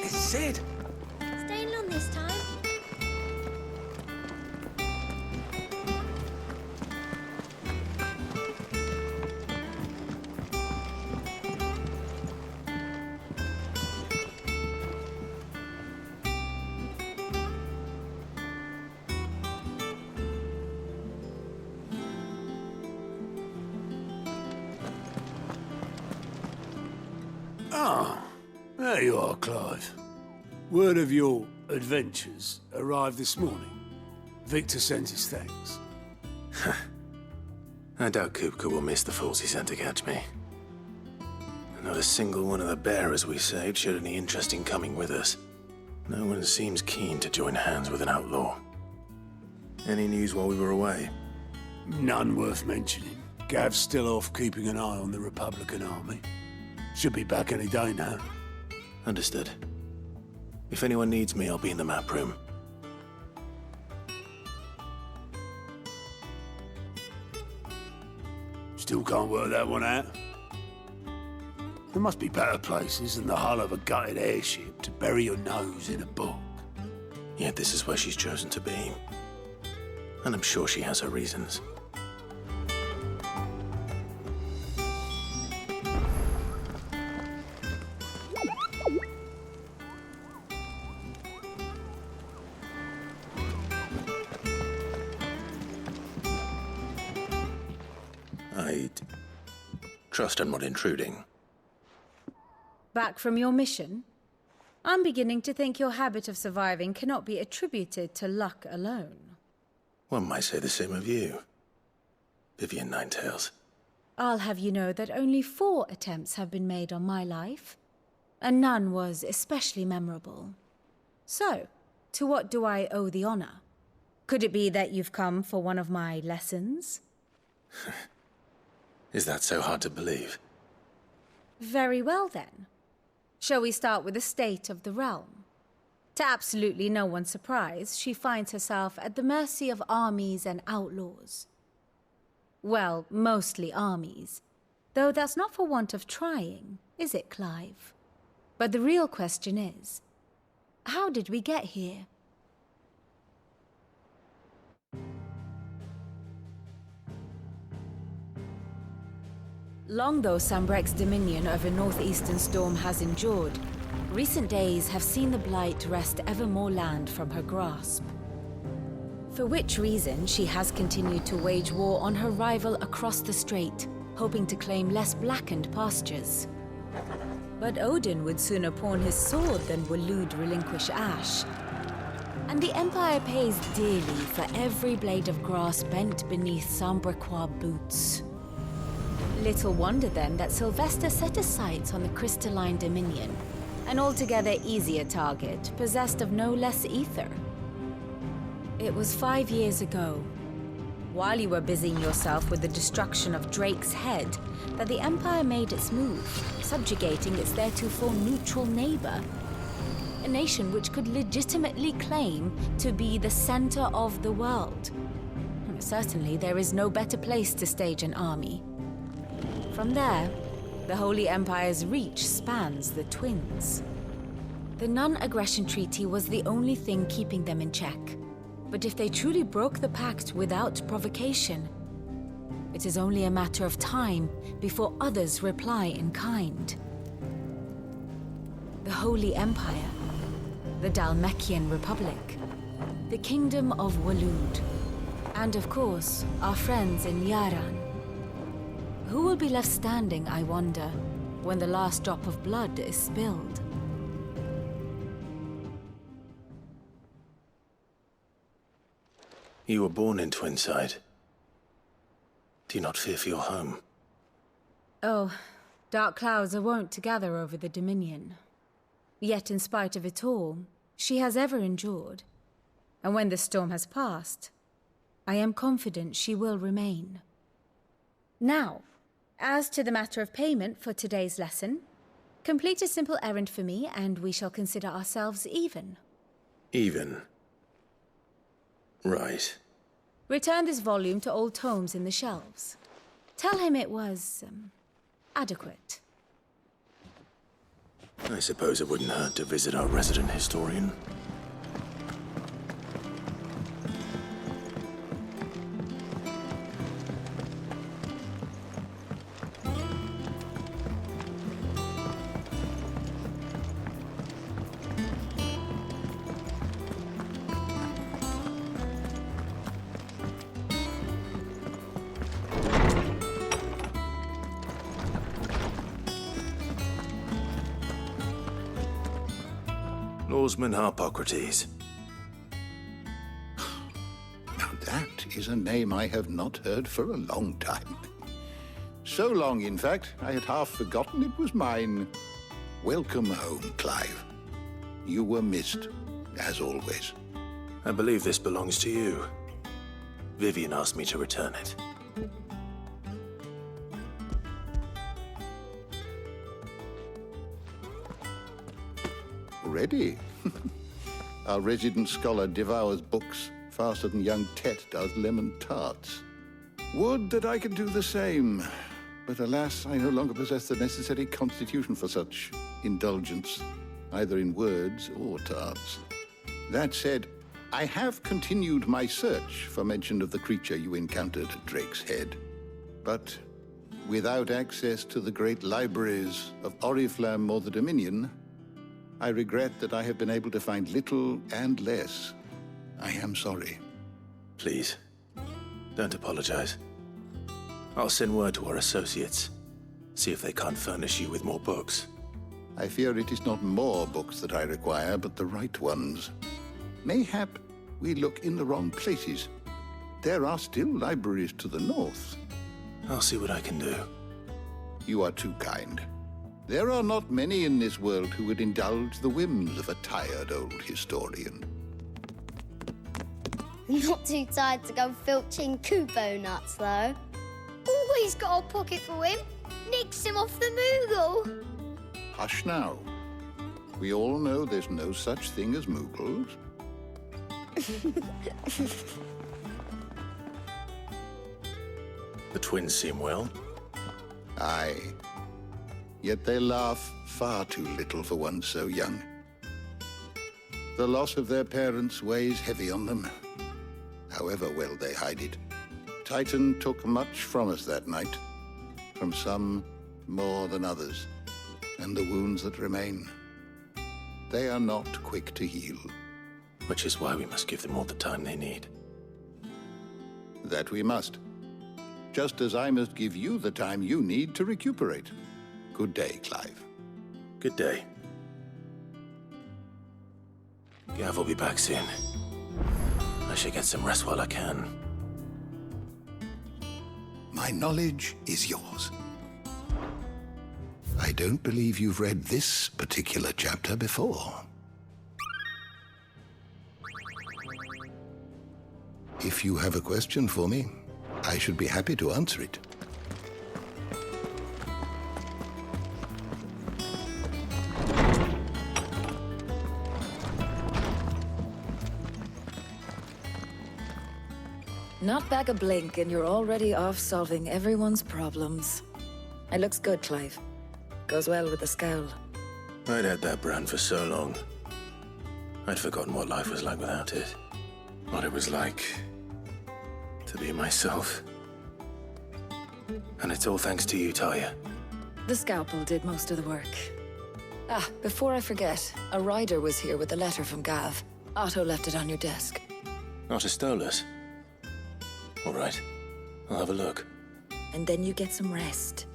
Sid! Staying long this time? Ah, there you are, Clive. Word of your adventures arrived this morning. Victor sends his thanks. I doubt Kupka will miss the fools he sent to catch me. Not a single one of the bearers we saved showed any interest in coming with us. No one seems keen to join hands with an outlaw. Any news while we were away? None worth mentioning. Gav's still off keeping an eye on the Republican army. Should be back any day now. Understood. If anyone needs me, I'll be in the map room. Still can't work that one out. There must be better places than the hull of a gutted airship to bury your nose in a book. Yet this is where she's chosen to be. And I'm sure she has her reasons. I trust I'm not intruding. Back from your mission? I'm beginning to think your habit of surviving cannot be attributed to luck alone. One might say the same of you, Vivian Ninetails. I'll have you know that only 4 attempts have been made on my life, and none was especially memorable. So, to what do I owe the honor? Could it be that you've come for one of my lessons? Is that so hard to believe? Very well, then. Shall we start with the state of the realm? To absolutely no one's surprise, she finds herself at the mercy of armies and outlaws. Well, mostly armies. Though that's not for want of trying, is it, Clive? But the real question is, how did we get here? Long though Sambrek's dominion over northeastern Storm has endured, recent days have seen the Blight wrest ever more land from her grasp. For which reason she has continued to wage war on her rival across the strait, hoping to claim less blackened pastures. But Odin would sooner pawn his sword than Waloed relinquish Ash. And the Empire pays dearly for every blade of grass bent beneath Sambrequois boots. Little wonder then that Sylvester set his sights on the crystalline dominion, an altogether easier target, possessed of no less ether. It was 5 years ago, while you were busying yourself with the destruction of Drake's head, that the Empire made its move, subjugating its theretofore neutral neighbor. A nation which could legitimately claim to be the center of the world. Certainly, there is no better place to stage an army. From there, the Holy Empire's reach spans the Twins. The non-aggression treaty was the only thing keeping them in check. But if they truly broke the pact without provocation, it is only a matter of time before others reply in kind. the Holy Empire, the Dalmekian Republic, the Kingdom of Waloed, and of course, our friends in Yaran. Who will be left standing, I wonder, when the last drop of blood is spilled? You were born in Twinside. Do you not fear for your home? Oh, dark clouds are wont to gather over the Dominion. Yet in spite of it all, she has ever endured. And when the storm has passed, I am confident she will remain. Now, as to the matter of payment for today's lesson, complete a simple errand for me and we shall consider ourselves even. Even? Right. Return this volume to old tomes in the shelves. Tell him it was, adequate. I suppose it wouldn't hurt to visit our resident historian. Norseman Harpocrates. Now that is a name I have not heard for a long time. So long, in fact, I had half forgotten it was mine. Welcome home, Clive. You were missed, as always. I believe this belongs to you. Vivian asked me to return it. Ready? Our resident scholar devours books faster than young Tet does lemon tarts. Would that I could do the same. But alas, I no longer possess the necessary constitution for such indulgence, either in words or tarts. That said, I have continued my search for mention of the creature you encountered at Drake's Head. But without access to the great libraries of Oriflamme or the Dominion, I regret that I have been able to find little and less. I am sorry. Please, don't apologize. I'll send word to our associates. See if they can't furnish you with more books. I fear it is not more books that I require, but the right ones. Mayhap we look in the wrong places. There are still libraries to the north. I'll see what I can do. You are too kind. There are not many in this world who would indulge the whims of a tired old historian. Not too tired to go filching Kubo nuts, though. Always got a pocket for him. Nicks him off the Moogle. Hush now. We all know there's no such thing as Moogles. The twins seem well. Aye. Yet they laugh far too little for one so young. The loss of their parents weighs heavy on them, however well they hide it. Titan took much from us that night, from some more than others, and the wounds that remain, they are not quick to heal. Which is why we must give them all the time they need. That we must. Just as I must give you the time you need to recuperate. Good day, Clive. Good day. Gav will be back soon. I should get some rest while I can. My knowledge is yours. I don't believe you've read this particular chapter before. If you have a question for me, I should be happy to answer it. Not back a blink and you're already off solving everyone's problems. It looks good, Clive. Goes well with the scowl. I'd had that brand for so long. I'd forgotten what life was like without it. What it was like to be myself. And it's all thanks to you, Talia. The scalpel did most of the work. Ah, before I forget, a rider was here with a letter from Gav. Otto left it on your desk. Otto stole it. All right, I'll have a look. And then you get some rest.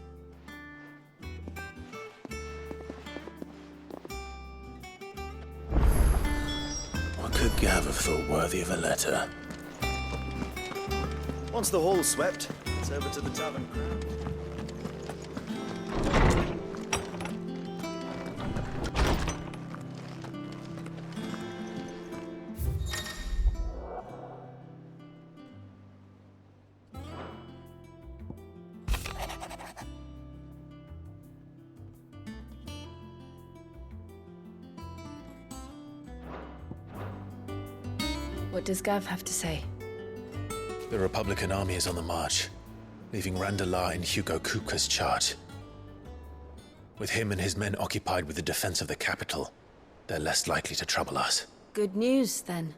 What could Gav have thought worthy of a letter? Once the hall's swept, it's over to the tavern crowd. What does Gav have to say? The Republican army is on the march, leaving Randalar in Hugo Kupka's charge. With him and his men occupied with the defense of the capital, they're less likely to trouble us. Good news, then.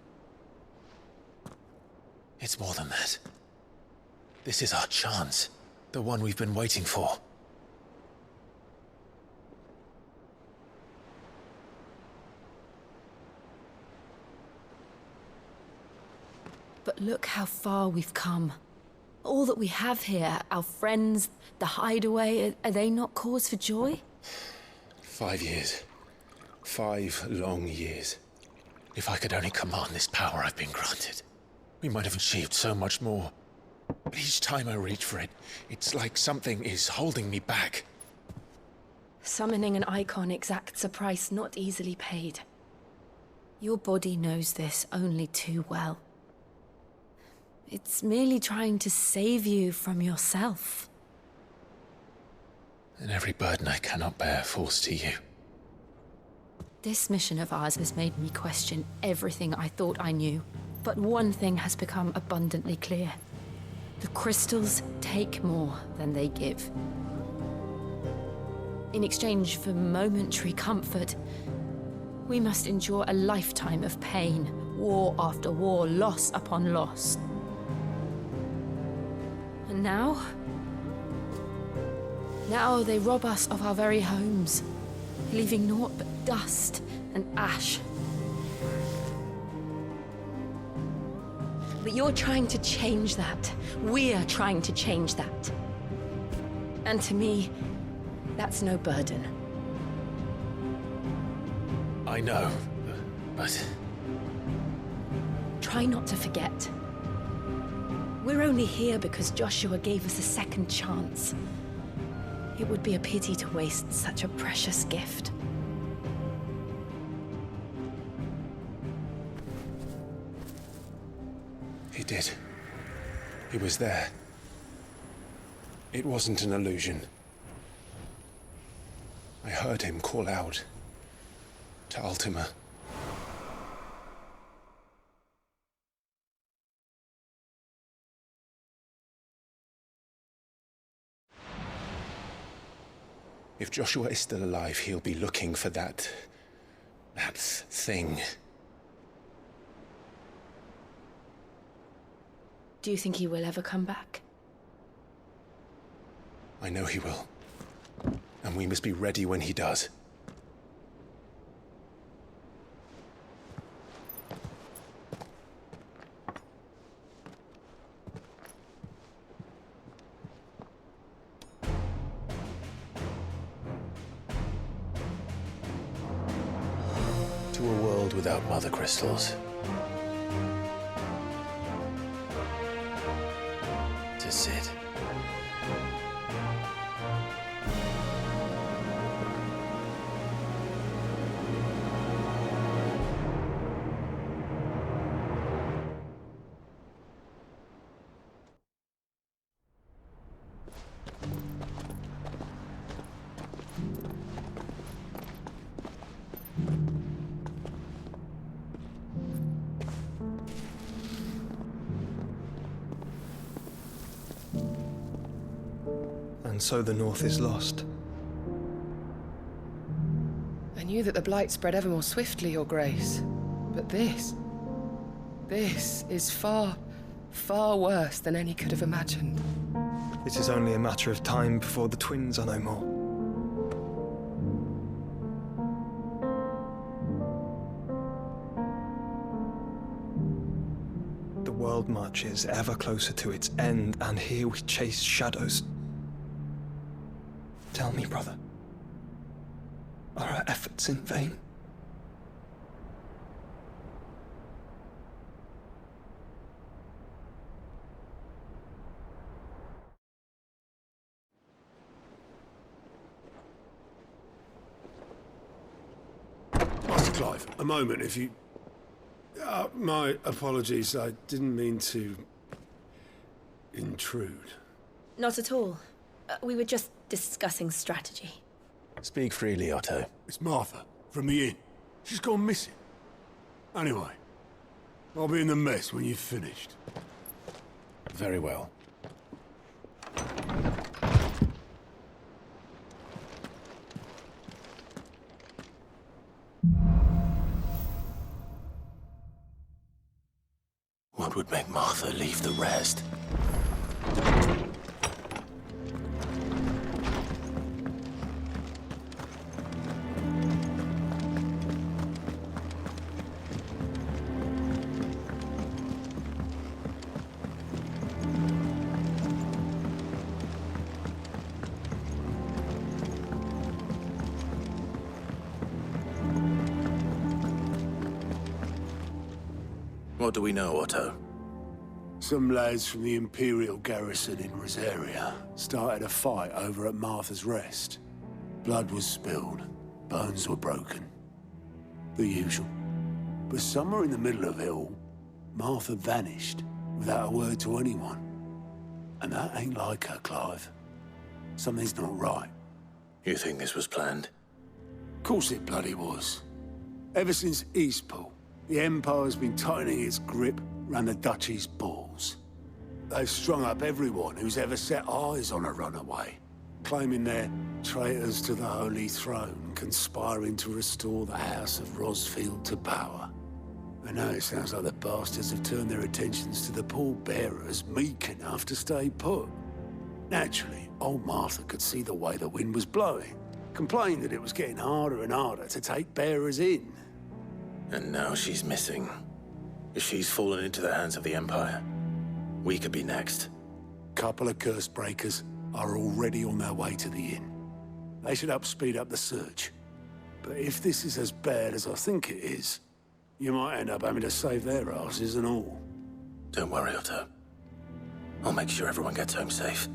It's more than that. This is our chance, the one we've been waiting for. But look how far we've come. All that we have here, our friends, the hideaway, are they not cause for joy? 5 years. 5 long years. If I could only command this power I've been granted, we might have achieved so much more. But each time I reach for it, it's like something is holding me back. Summoning an icon exacts a price not easily paid. Your body knows this only too well. It's merely trying to save you from yourself. And every burden I cannot bear falls to you. This mission of ours has made me question everything I thought I knew. But one thing has become abundantly clear. The crystals take more than they give. In exchange for momentary comfort, we must endure a lifetime of pain, war after war, loss upon loss. And now they rob us of our very homes, leaving naught but dust and ash. But you're trying to change that. We're trying to change that. And to me, that's no burden. I know, but... Try not to forget. We're only here because Joshua gave us a second chance. It would be a pity to waste such a precious gift. He did. He was there. It wasn't an illusion. I heard him call out to Ultima. If Joshua is still alive, he'll be looking for that thing. Do you think he will ever come back? I know he will. And we must be ready when he does. To a world without mother crystals. To Sid. And so the North is lost. I knew that the Blight spread ever more swiftly, Your Grace. But this is far, far worse than any could have imagined. It is only a matter of time before the twins are no more. world marches ever closer to its end, and here we chase shadows. Tell me, brother, are our efforts in vain? Master Clive, a moment, if you... my apologies, I didn't mean to... intrude. Not at all. We were just discussing strategy. Speak freely, Otto. It's Martha, from the inn. She's gone missing. Anyway, I'll be in the mess when you've finished. Very well. What would make Martha leave the rest? What do we know, Otto? Some lads from the Imperial garrison in Rosaria started a fight over at Martha's Rest. Blood was spilled, bones were broken. The usual. But somewhere in the middle of it all, Martha vanished without a word to anyone. And that ain't like her, Clive. Something's not right. You think this was planned? Of course it bloody was. Ever since Eastpool, the Empire's been tightening its grip round the Duchy's balls. They've strung up everyone who's ever set eyes on a runaway, claiming they're traitors to the Holy Throne, conspiring to restore the House of Rosfield to power. And now it sounds like the bastards have turned their attentions to the pallbearers meek enough to stay put. Naturally, old Martha could see the way the wind was blowing, complained that it was getting harder and harder to take bearers in. And now she's missing. If she's fallen into the hands of the Empire, we could be next. Couple of curse breakers are already on their way to the inn. They should speed up the search. But if this is as bad as I think it is, you might end up having to save their asses and all. Don't worry, Otto. I'll make sure everyone gets home safe.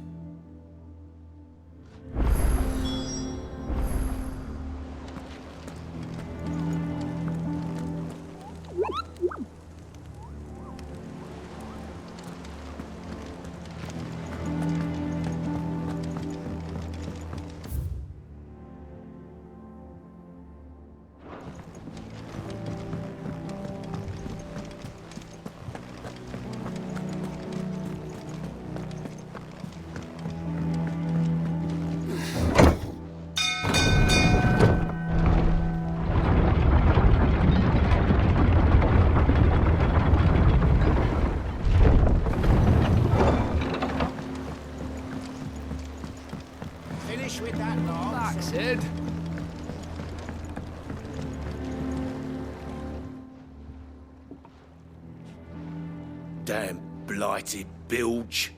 Damn blighted bilge.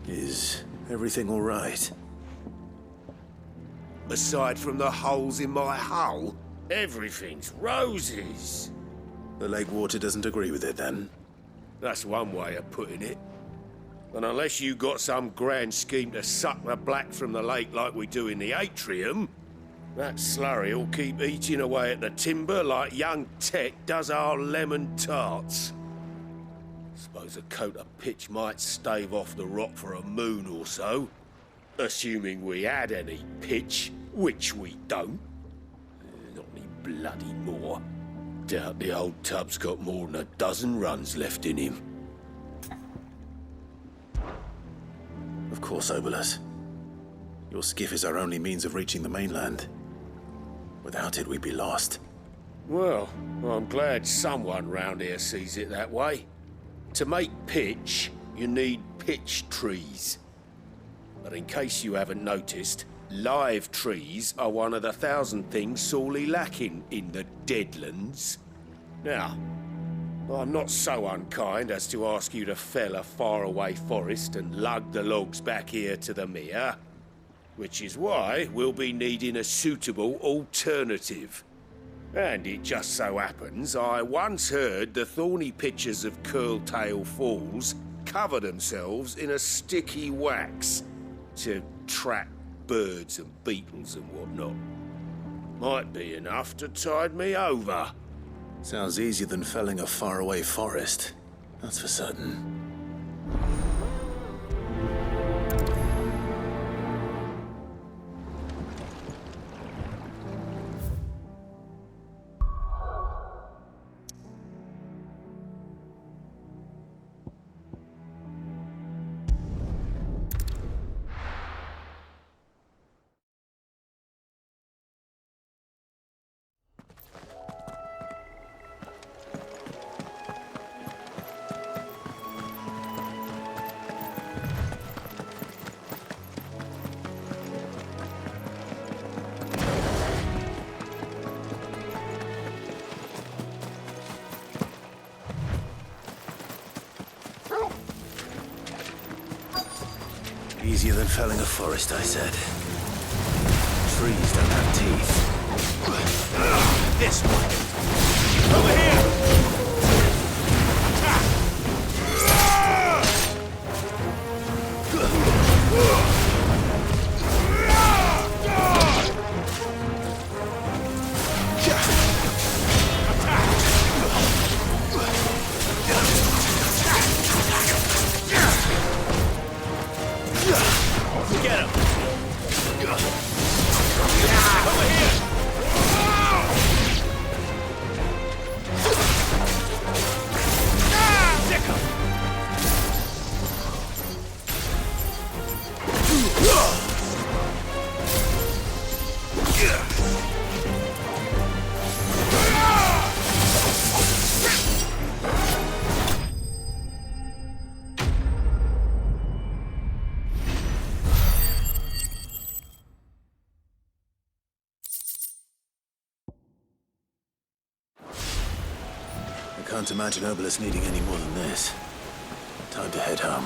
Is everything all right? Aside from the holes in my hull, everything's roses. The lake water doesn't agree with it, then? That's one way of putting it. And unless you got some grand scheme to suck the black from the lake like we do in the atrium, that slurry will keep eating away at the timber like young Tech does our lemon tarts. Suppose a coat of pitch might stave off the rock for a moon or so, assuming we had any pitch, which we don't. Not any bloody more. Doubt the old tub's got more than a dozen runs left in him. Of course, Obolus. Your skiff is our only means of reaching the mainland. Without it, we'd be lost. Well, I'm glad someone round here sees it that way. To make pitch, you need pitch trees. But in case you haven't noticed, live trees are one of the 1,000 things sorely lacking in the Deadlands. Now, I'm not so unkind as to ask you to fell a faraway forest and lug the logs back here to the mere, which is why we'll be needing a suitable alternative. And it just so happens I once heard the thorny pitchers of Curltail Falls cover themselves in a sticky wax to trap birds and beetles and whatnot. Might be enough to tide me over. Sounds easier than felling a faraway forest. That's for certain. Easier than felling a forest, I said. Trees don't have teeth. This one. Over here! Get him! Over here! Stick him! I can't imagine Obelisk needing any more than this. Time to head home.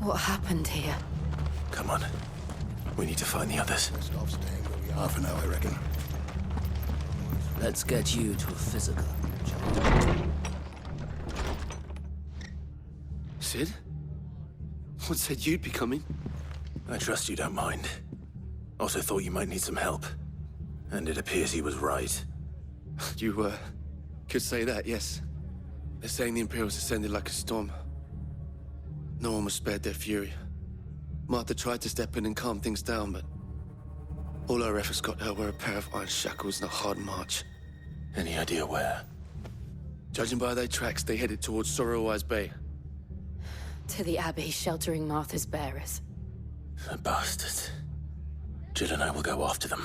What happened here? Come on. We need to find the others. Stop staying where we are for now, I reckon. Let's get you to a physical. Sid? What said you'd be coming? I trust you don't mind. Also thought you might need some help. And it appears he was right. You, could say that, yes. They're saying the Imperials ascended like a storm. No one was spared their fury. Martha tried to step in and calm things down, but all our efforts got her were a pair of iron shackles and a hard march. Any idea where? Judging by their tracks, they headed towards Sorrowwise Bay. To the Abbey sheltering Martha's bearers. The bastards. Jill and I will go after them.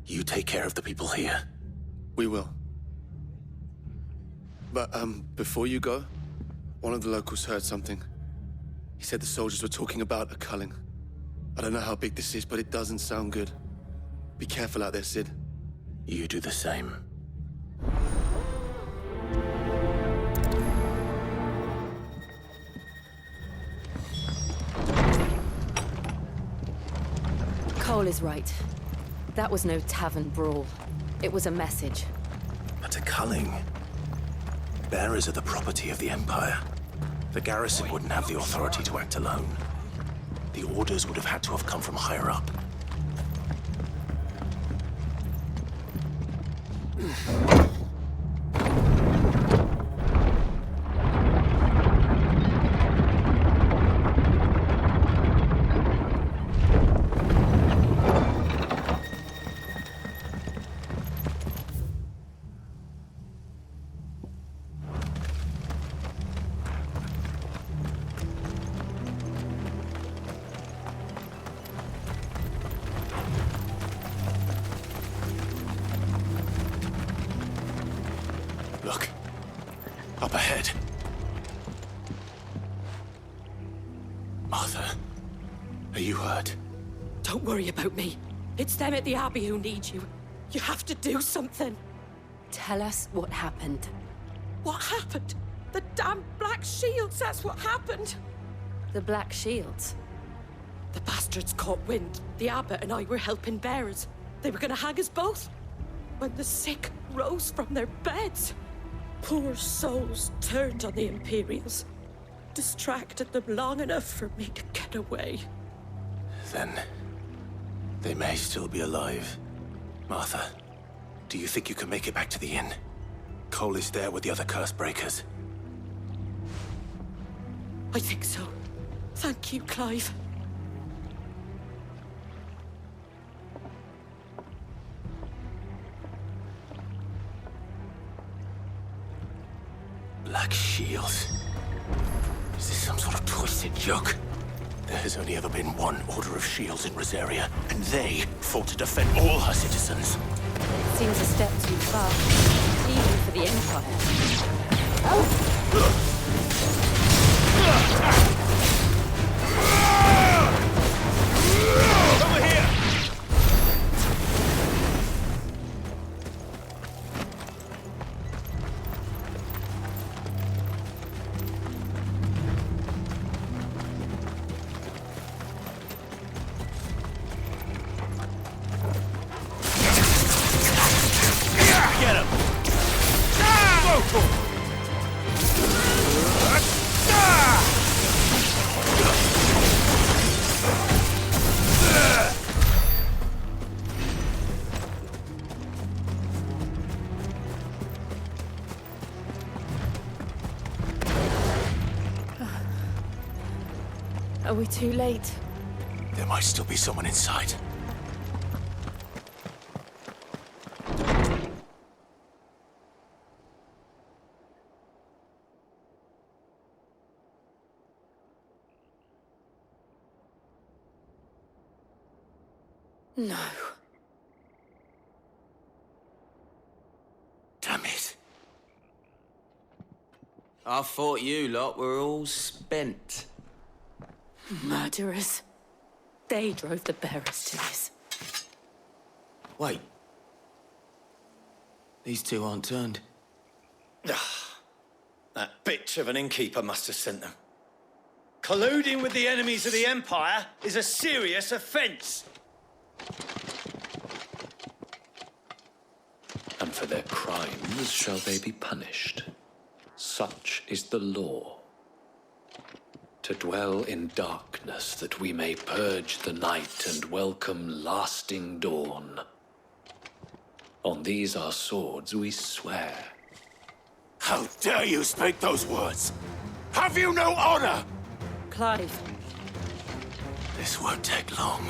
You take care of the people here. We will. But, before you go, one of the locals heard something. He said the soldiers were talking about a culling. I don't know how big this is, but it doesn't sound good. Be careful out there, Sid. You do the same. Cole is right. That was no tavern brawl. It was a message. But a culling. Bearers are the property of the Empire. The garrison wouldn't have the authority to act alone. The orders would have had to have come from higher up. Look. Up ahead. Don't worry about me. It's them at the Abbey who need you. You have to do something. Tell us what happened. What happened? The damn Black Shields, that's what happened. The Black Shields? The bastards caught wind. The abbot and I were helping bearers. They were gonna hang us both. When the sick rose from their beds, poor souls turned on the Imperials. Distracted them long enough for me to get away. Then they may still be alive. Martha, do you think you can make it back to the inn? Cole is there with the other curse breakers. I think so. Thank you, Clive. Black Shields. Is this some sort of twisted joke? There has only ever been one Order of Shields in Rosaria, and they fought to defend all her citizens. Seems a step too far, even for the Empire. Over here! Get him! Go for it! Are we too late? There might still be someone inside. No. Damn it. I thought you lot were all spent. Murderers. They drove the bearers to this. Wait. These two aren't turned. That bitch of an innkeeper must have sent them. Colluding with the enemies of the Empire is a serious offence. And for their crimes shall they be punished. Such is the law. To dwell in darkness that we may purge the night and welcome lasting dawn. On these our swords we swear. How dare you speak those words? Have you no honor? Clive. This won't take long.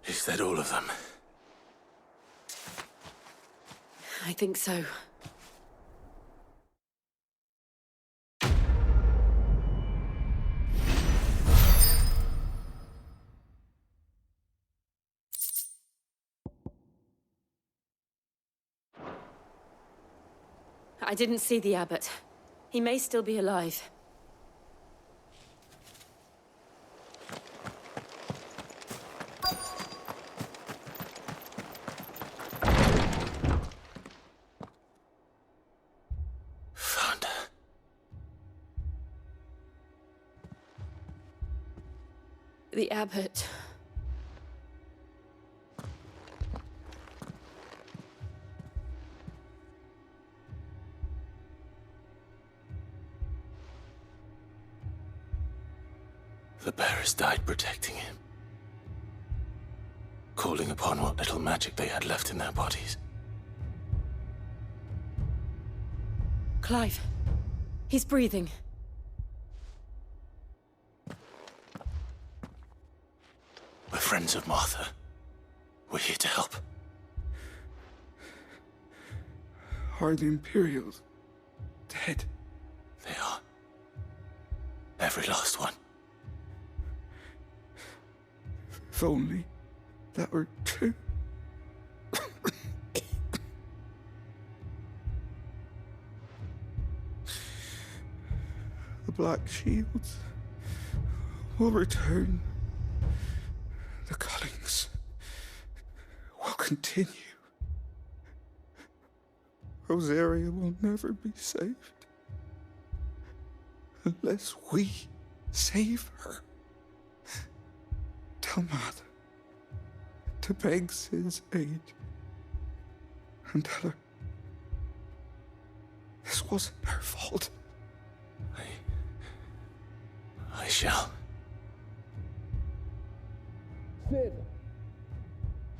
Is that all of them? I think so. I didn't see the abbot. He may still be alive. the abbot. The bearers died protecting him, calling upon what little magic they had left in their bodies. Clive, he's breathing. We're friends of Martha. We're here to help. Are the Imperials dead? They are. Every last one. If only that were true. The Black Shields will return. The Cullings will continue. Rosaria will never be saved unless we save her. Tell Mother to beg Sid's aid and tell her this wasn't her fault. I shall. Sid!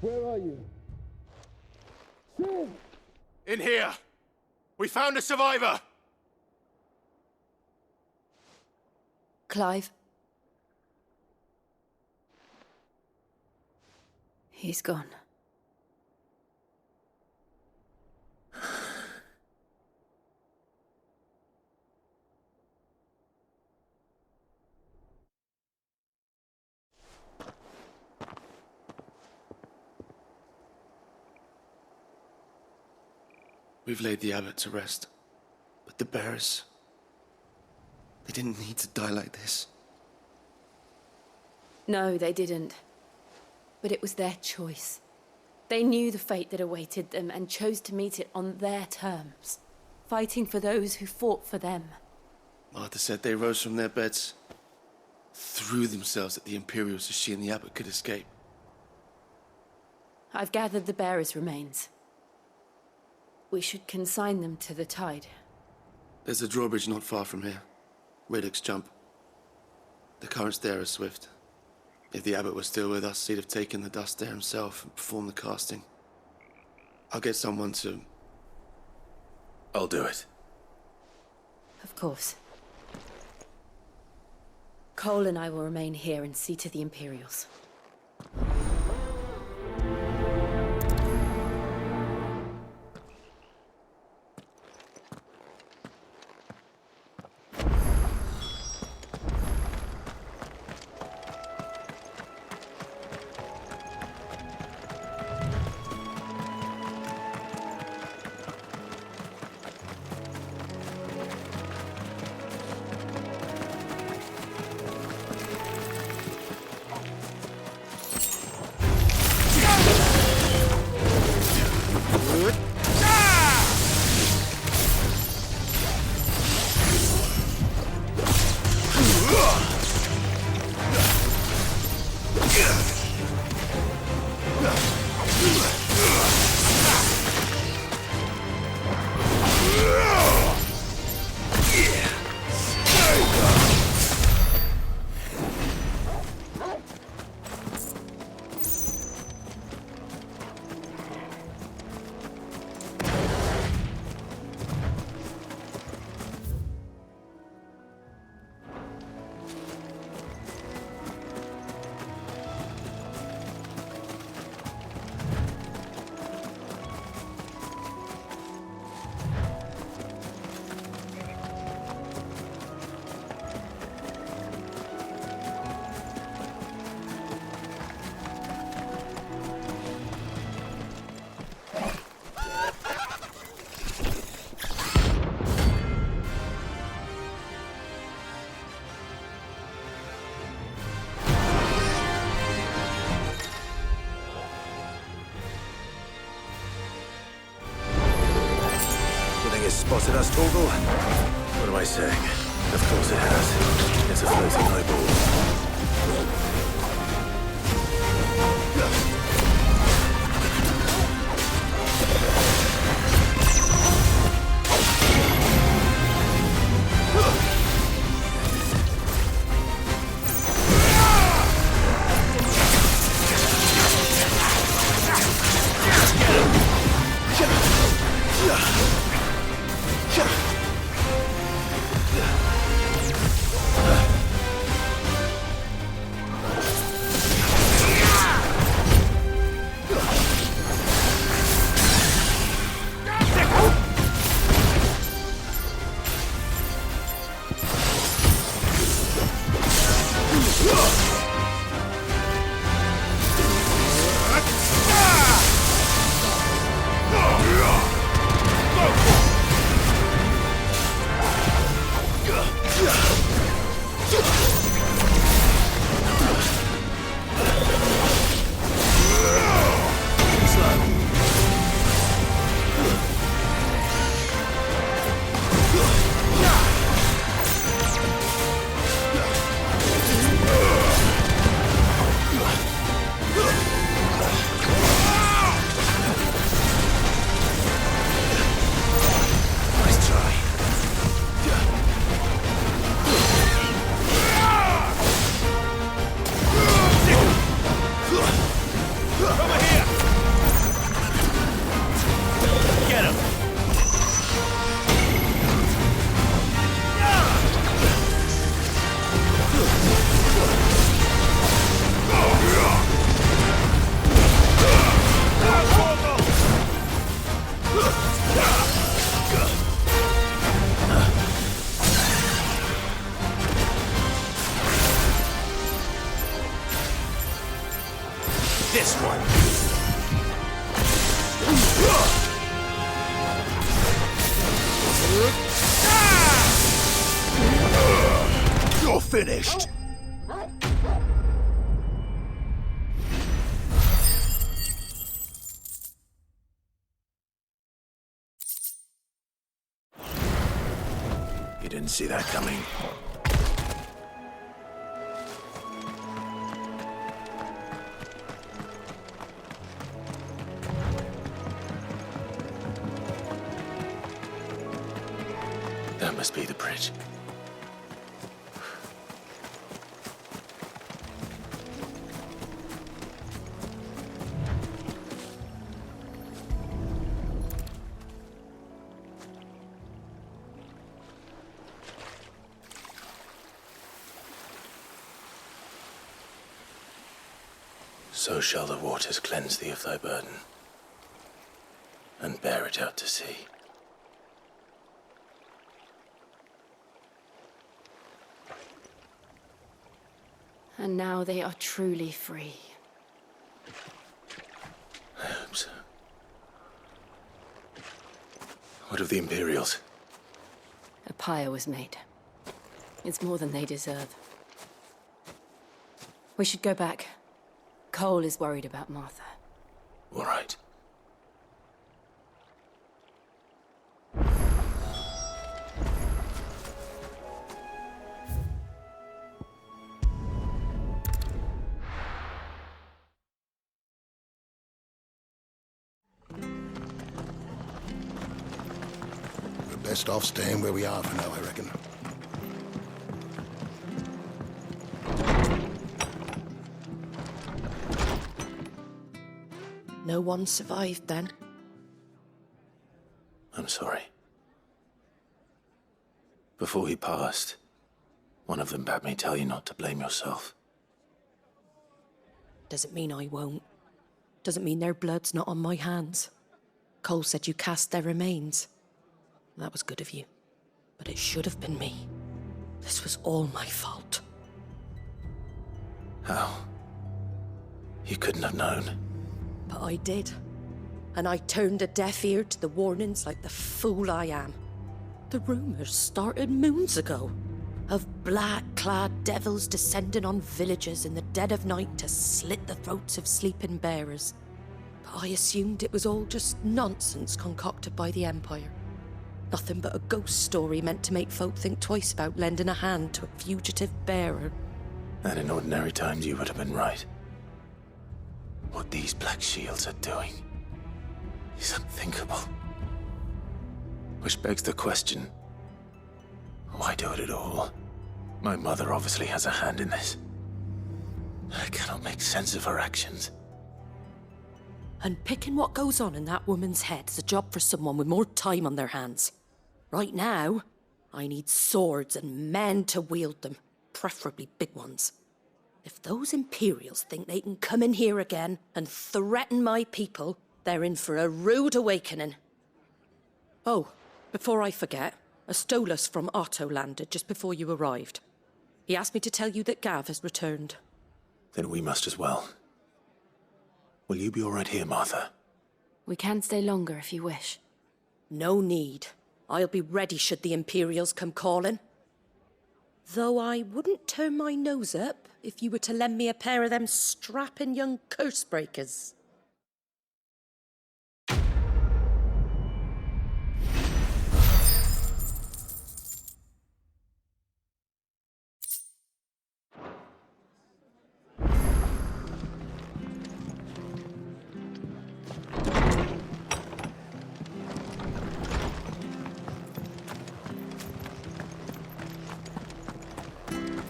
Where are you? Sid! In here! We found a survivor! Clive. He's gone. We've laid the abbot to rest. But the bearers... they didn't need to die like this. No, they didn't. But it was their choice. They knew the fate that awaited them and chose to meet it on their terms, fighting for those who fought for them. Martha said they rose from their beds, threw themselves at the Imperials so she and the abbot could escape. I've gathered the bearers' remains. We should consign them to the tide. There's a drawbridge not far from here. Radix jump. The currents there are swift. If the abbot was still with us, he'd have taken the dust there himself and performed the casting. I'll get someone to... I'll do it. Of course. Cole and I will remain here and see to the Imperials. Spotted us, Torgal? What am I saying? Of course it has. It's a floating eyeball. This one. You're finished. You didn't see that coming. That must be the bridge. So shall the waters cleanse thee of thy burden, and bear it out to sea. And now they are truly free. I hope so. What of the Imperials? A pyre was made. It's more than they deserve. We should go back. Cole is worried about Martha. All right. We're best off staying where we are for now, I reckon. No one survived then? I'm sorry. Before he passed, one of them bade me tell you not to blame yourself. Doesn't mean I won't. Doesn't mean their blood's not on my hands. Cole said you cast their remains. That was good of you. But it should have been me. This was all my fault. How? You couldn't have known. But I did. And I turned a deaf ear to the warnings like the fool I am. The rumors started moons ago. Of black-clad devils descending on villages in the dead of night to slit the throats of sleeping bearers. But I assumed it was all just nonsense concocted by the Empire. Nothing but a ghost story meant to make folk think twice about lending a hand to a fugitive bearer. And in ordinary times you would have been right. What these Black Shields are doing is unthinkable. Which begs the question, why do it at all? My mother obviously has a hand in this. I cannot make sense of her actions. And picking what goes on in that woman's head is a job for someone with more time on their hands. Right now, I need swords and men to wield them, preferably big ones. If those Imperials think they can come in here again and threaten my people, they're in for a rude awakening. Oh, before I forget, a Stolas from Otto landed just before you arrived. He asked me to tell you that Gav has returned. Then we must as well. Will you be all right here, Martha? We can stay longer if you wish. No need. I'll be ready should the Imperials come calling. Though I wouldn't turn my nose up if you were to lend me a pair of them strapping young curse-breakers.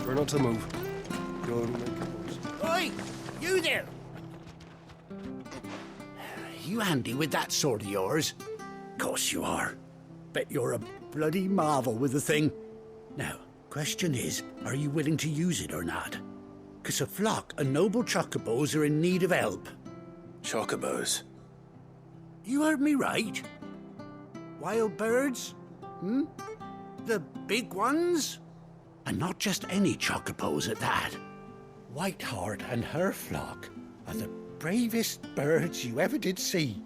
Try not to move. Don't make a noise. Oi! You there! You handy with that sword of yours? Course you are. Bet you're a bloody marvel with the thing. Now, question is, are you willing to use it or not? 'Cause a flock of noble chocobos are in need of help. Chocobos? You heard me right. Wild birds? Hmm? The big ones? And not just any chocobos at that. Whiteheart and her flock are the bravest birds you ever did see.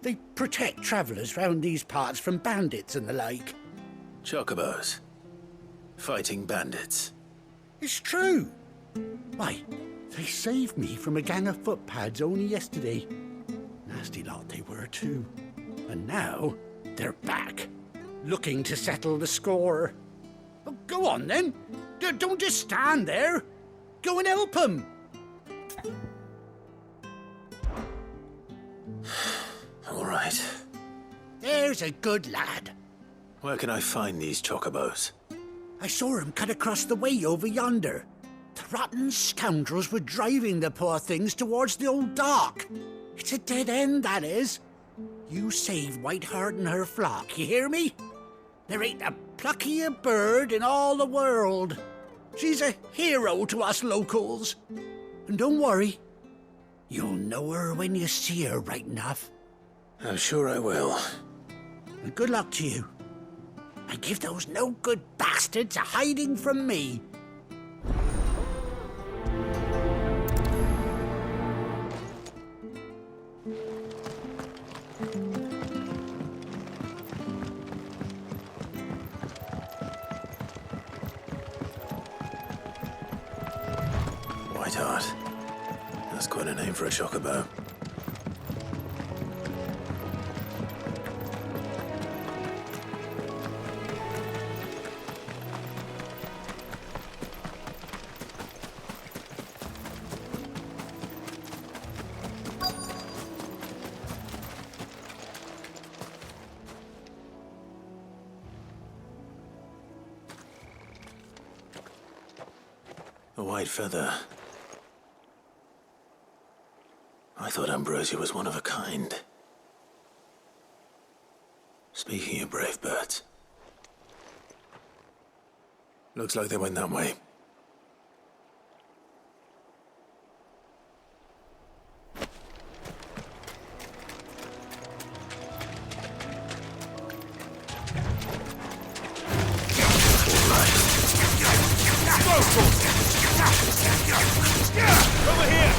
They protect travellers round these parts from bandits and the like. Chocobos? Fighting bandits? It's true. Why, they saved me from a gang of footpads only yesterday. Nasty lot they were too. And now they're back, looking to settle the score. Well, go on then. Don't just stand there. Go and help them. All right. There's a good lad. Where can I find these chocobos? I saw him cut across the way over yonder. The rotten scoundrels were driving the poor things towards the old dock. It's a dead end, that is. You save Whiteheart and her flock, you hear me? There ain't a pluckier bird in all the world. She's a hero to us locals. And don't worry, you'll know her when you see her right enough. I'm sure I will. And good luck to you. And give those no-good bastards a hiding from me. Whiteheart. That's quite a name for a chocobo. A white feather. I thought Ambrosia was one of a kind. Speaking of brave birds. Looks like they went that way. Over here!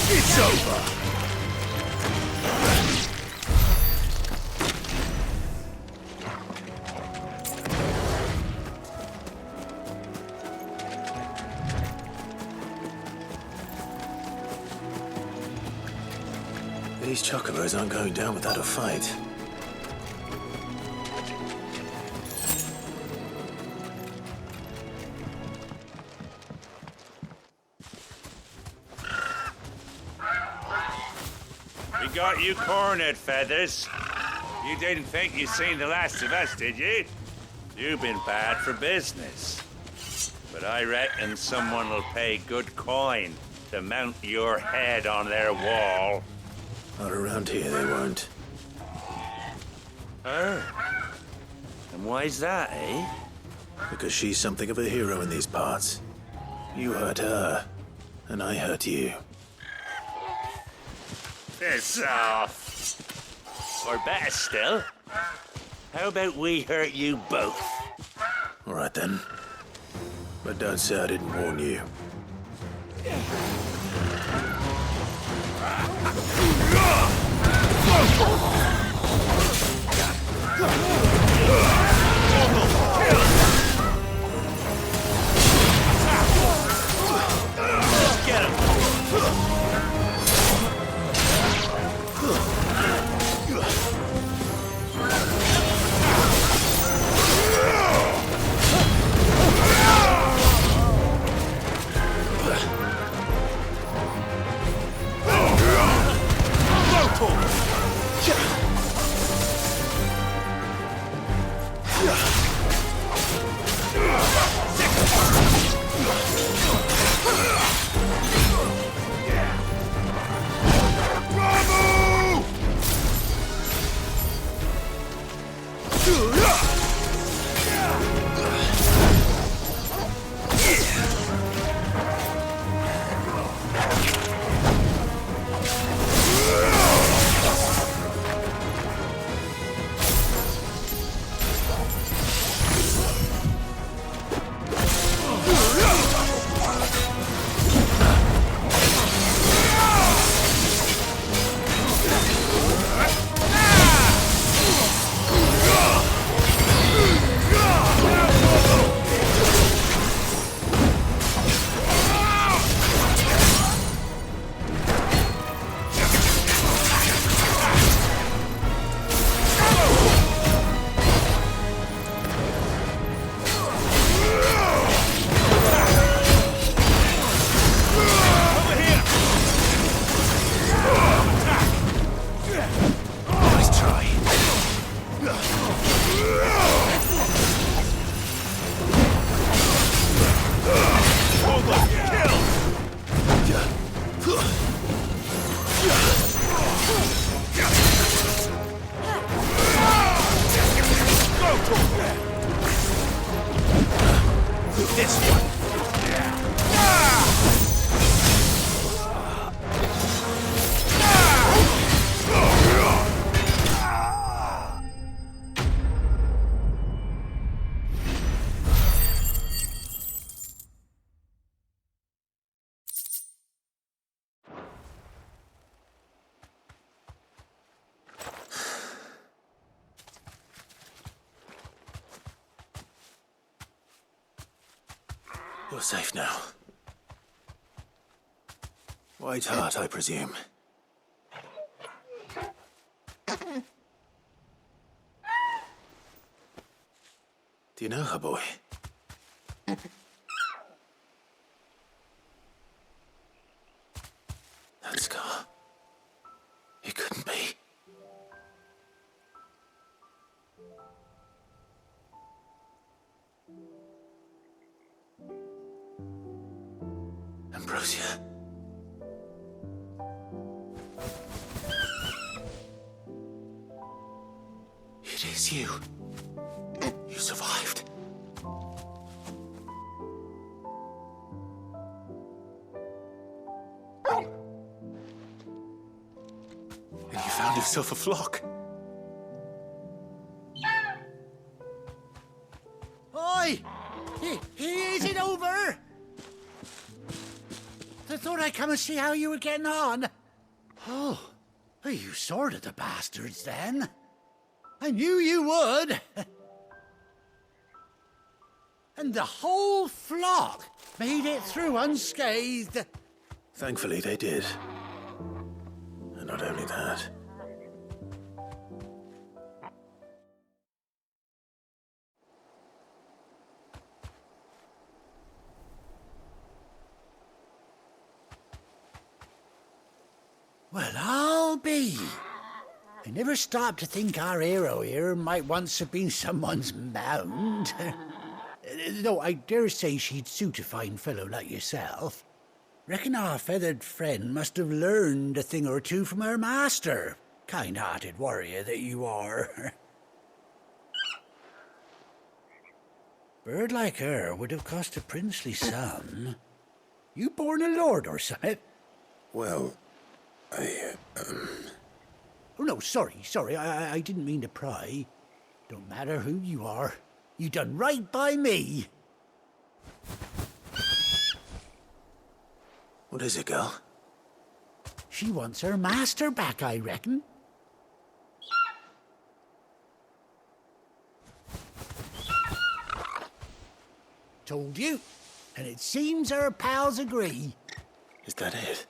It's over. These chocobos aren't going down without a fight. We got you cornered, Feathers. You didn't think you'd seen the last of us, did you? You've been bad for business. But I reckon someone will pay good coin to mount your head on their wall. Not around here, they won't. Her? And why's that, eh? Because she's something of a hero in these parts. You hurt her, and I hurt you. Piss off. Or better still, how about we hurt you both? All right, then. But don't say I didn't warn you. Get him! You're safe now. White Hart, I presume. Do you know her, boy? That scar. It couldn't be. Ambrosia. It is you. You survived. And you found yourself a flock. Oi! Is it over? I thought I'd come and see how you were getting on. Oh, you sorted the bastards then. I knew you would. And the whole flock made it through unscathed. Thankfully, they did. And not only that. Well, I'll well be. I never stopped to think our hero here might once have been someone's mount. Though I dare say she'd suit a fine fellow like yourself. Reckon our feathered friend must have learned a thing or two from her master. Kind-hearted warrior that you are. Bird like her would have cost a princely sum. You born a lord or something? Well, Oh, no, sorry. I didn't mean to pry. Don't matter who you are. You done right by me. What is it, girl? She wants her master back, I reckon. Told you. And it seems her pals agree. Is that it?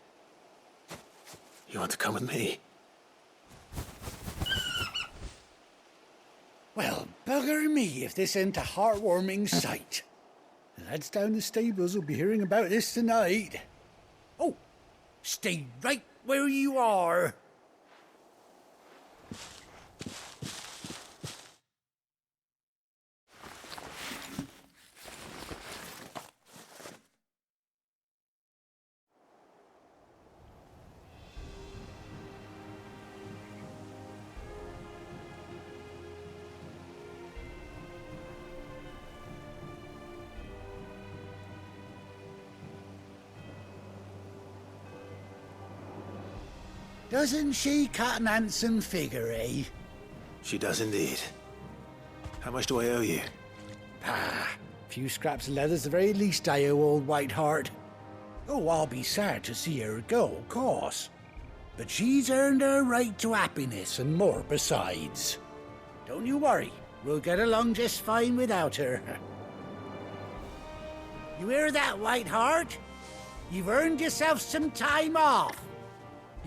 You want to come with me? Well, bugger me if this ain't a heartwarming sight. The lads down the stables will be hearing about this tonight. Oh, stay right where you are. Doesn't she cut an handsome figure, eh? She does indeed. How much do I owe you? A few scraps of leather's the very least I owe old Whiteheart. Oh, I'll be sad to see her go, of course. But she's earned her right to happiness and more besides. Don't you worry, we'll get along just fine without her. You hear that, Whiteheart? You've earned yourself some time off.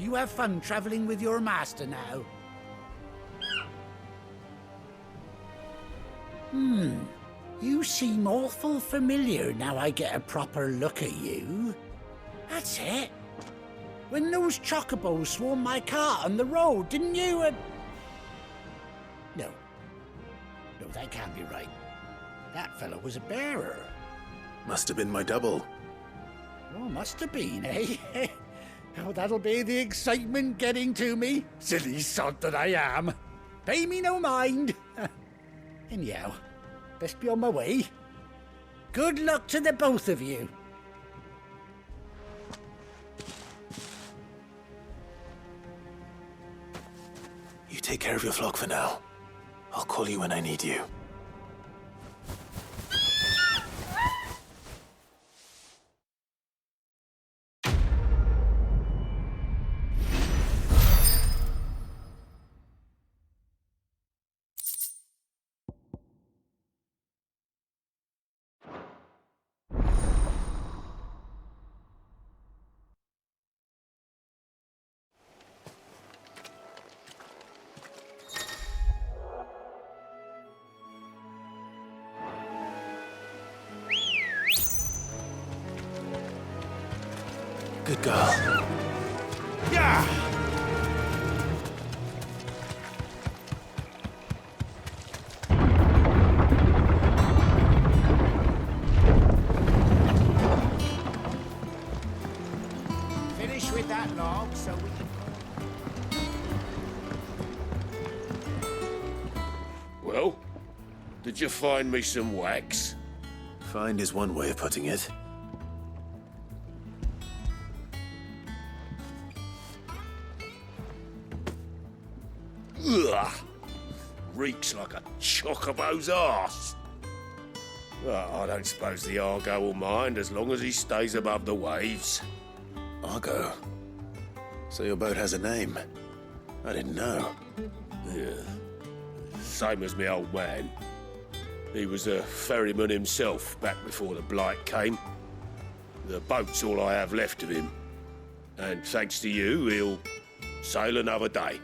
You have fun traveling with your master now. You seem awful familiar now I get a proper look at you. That's it. When those chocobos swarmed my cart on the road, didn't you? No, that can't be right. That fellow was a bearer. Must have been my double. Oh, must have been, eh? Oh, that'll be the excitement getting to me. Silly sod that I am. Pay me no mind. Anyhow, best be on my way. Good luck to the both of you. You take care of your flock for now. I'll call you when I need you. Good girl. Yeah! Finish with that log so we can... Well, did you find me some wax? Find is one way of putting it. Ugh! Reeks like a chocobo's arse. Well, I don't suppose the Argo will mind as long as he stays above the waves. Argo? So your boat has a name? I didn't know. Yeah. Same as me old man. He was a ferryman himself back before the blight came. The boat's all I have left of him. And thanks to you, he'll sail another day.